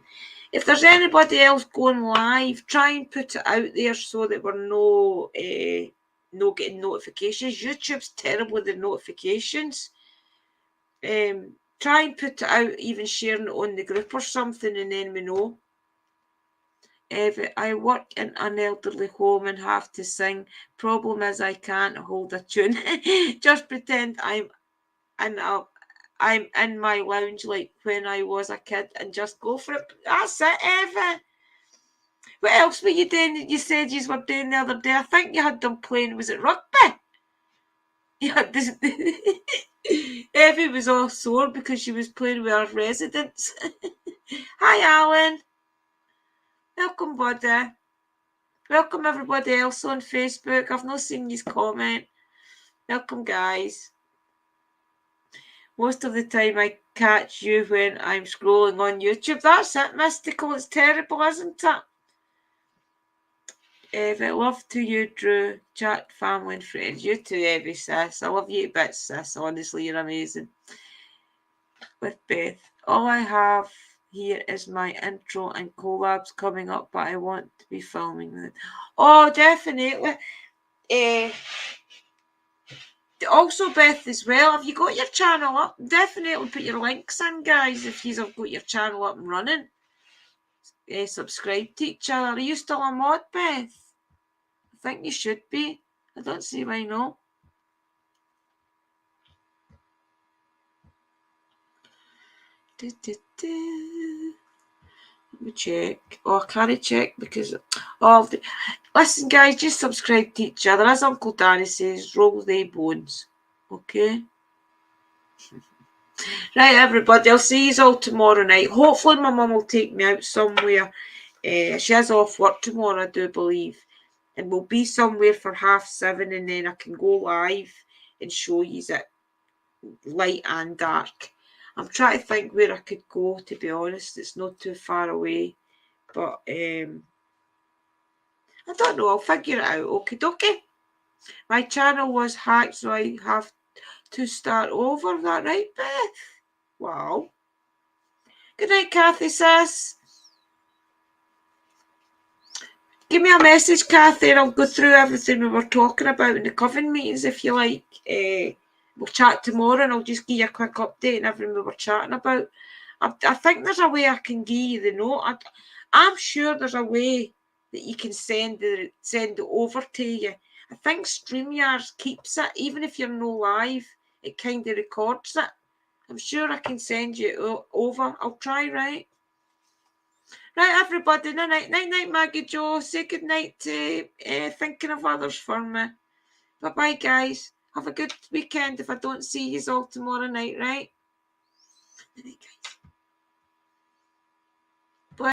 If there's anybody else going live, try and put it out there so that we're no getting notifications. YouTube's terrible with the notifications. Try and put it out, even sharing it on the group or something, and then we know. I work in an elderly home and have to sing. Problem is I can't hold a tune. Just pretend I'm in my lounge like when I was a kid and just go for it. That's it, Eva. What else were you doing? You said you were doing the other day. I think you had them playing. Was it rugby? Yeah, this. Evie was all sore because she was playing with our residents. Hi, Alan. Welcome, buddy. Welcome, everybody else on Facebook. I've not seen you comment. Welcome, guys. Most of the time I catch you when I'm scrolling on YouTube. That's it, Mystical. It's terrible, isn't it? Evie, love to you, Drew. Chat, family and friends. You too, Evie, sis. I love you to bits, sis. Honestly, you're amazing. With Beth. All I have here is my intro and collabs coming up, but I want to be filming them. Oh, definitely. Also, Beth, as well, have you got your channel up? Definitely put your links in, guys, if you've got your channel up and running. Subscribe to each other. Are you still a mod, Beth? I think you should be. I don't see why not. Let me check. Oh, I can't check because listen, guys, just subscribe to each other. As Uncle Danny says, roll they bones. Okay? Right, everybody, I'll see you all tomorrow night. Hopefully my mum will take me out somewhere. She has off work tomorrow, I do believe. And we'll be somewhere for 7:30 and then I can go live and show you it light and dark. I'm trying to think where I could go, to be honest. It's not too far away. But I don't know, I'll figure it out. Okie dokie. My channel was hacked, so I have to start over. Is that right, Beth? Wow. Good night, Kathy, sis. Give me a message, Kathy, and I'll go through everything we were talking about in the coven meetings if you like. We'll chat tomorrow and I'll just give you a quick update on everything we were chatting about. I think there's a way I can give you the note. I'm sure there's a way that you can send it over to you. I think StreamYard keeps it, even if you're no live, it kind of records it. I'm sure I can send you over. I'll try, right? Right, everybody, night, Maggie Jo. Say good night to thinking of others for me. Bye-bye, guys. Have a good weekend if I don't see you all tomorrow night, right? Night, guys.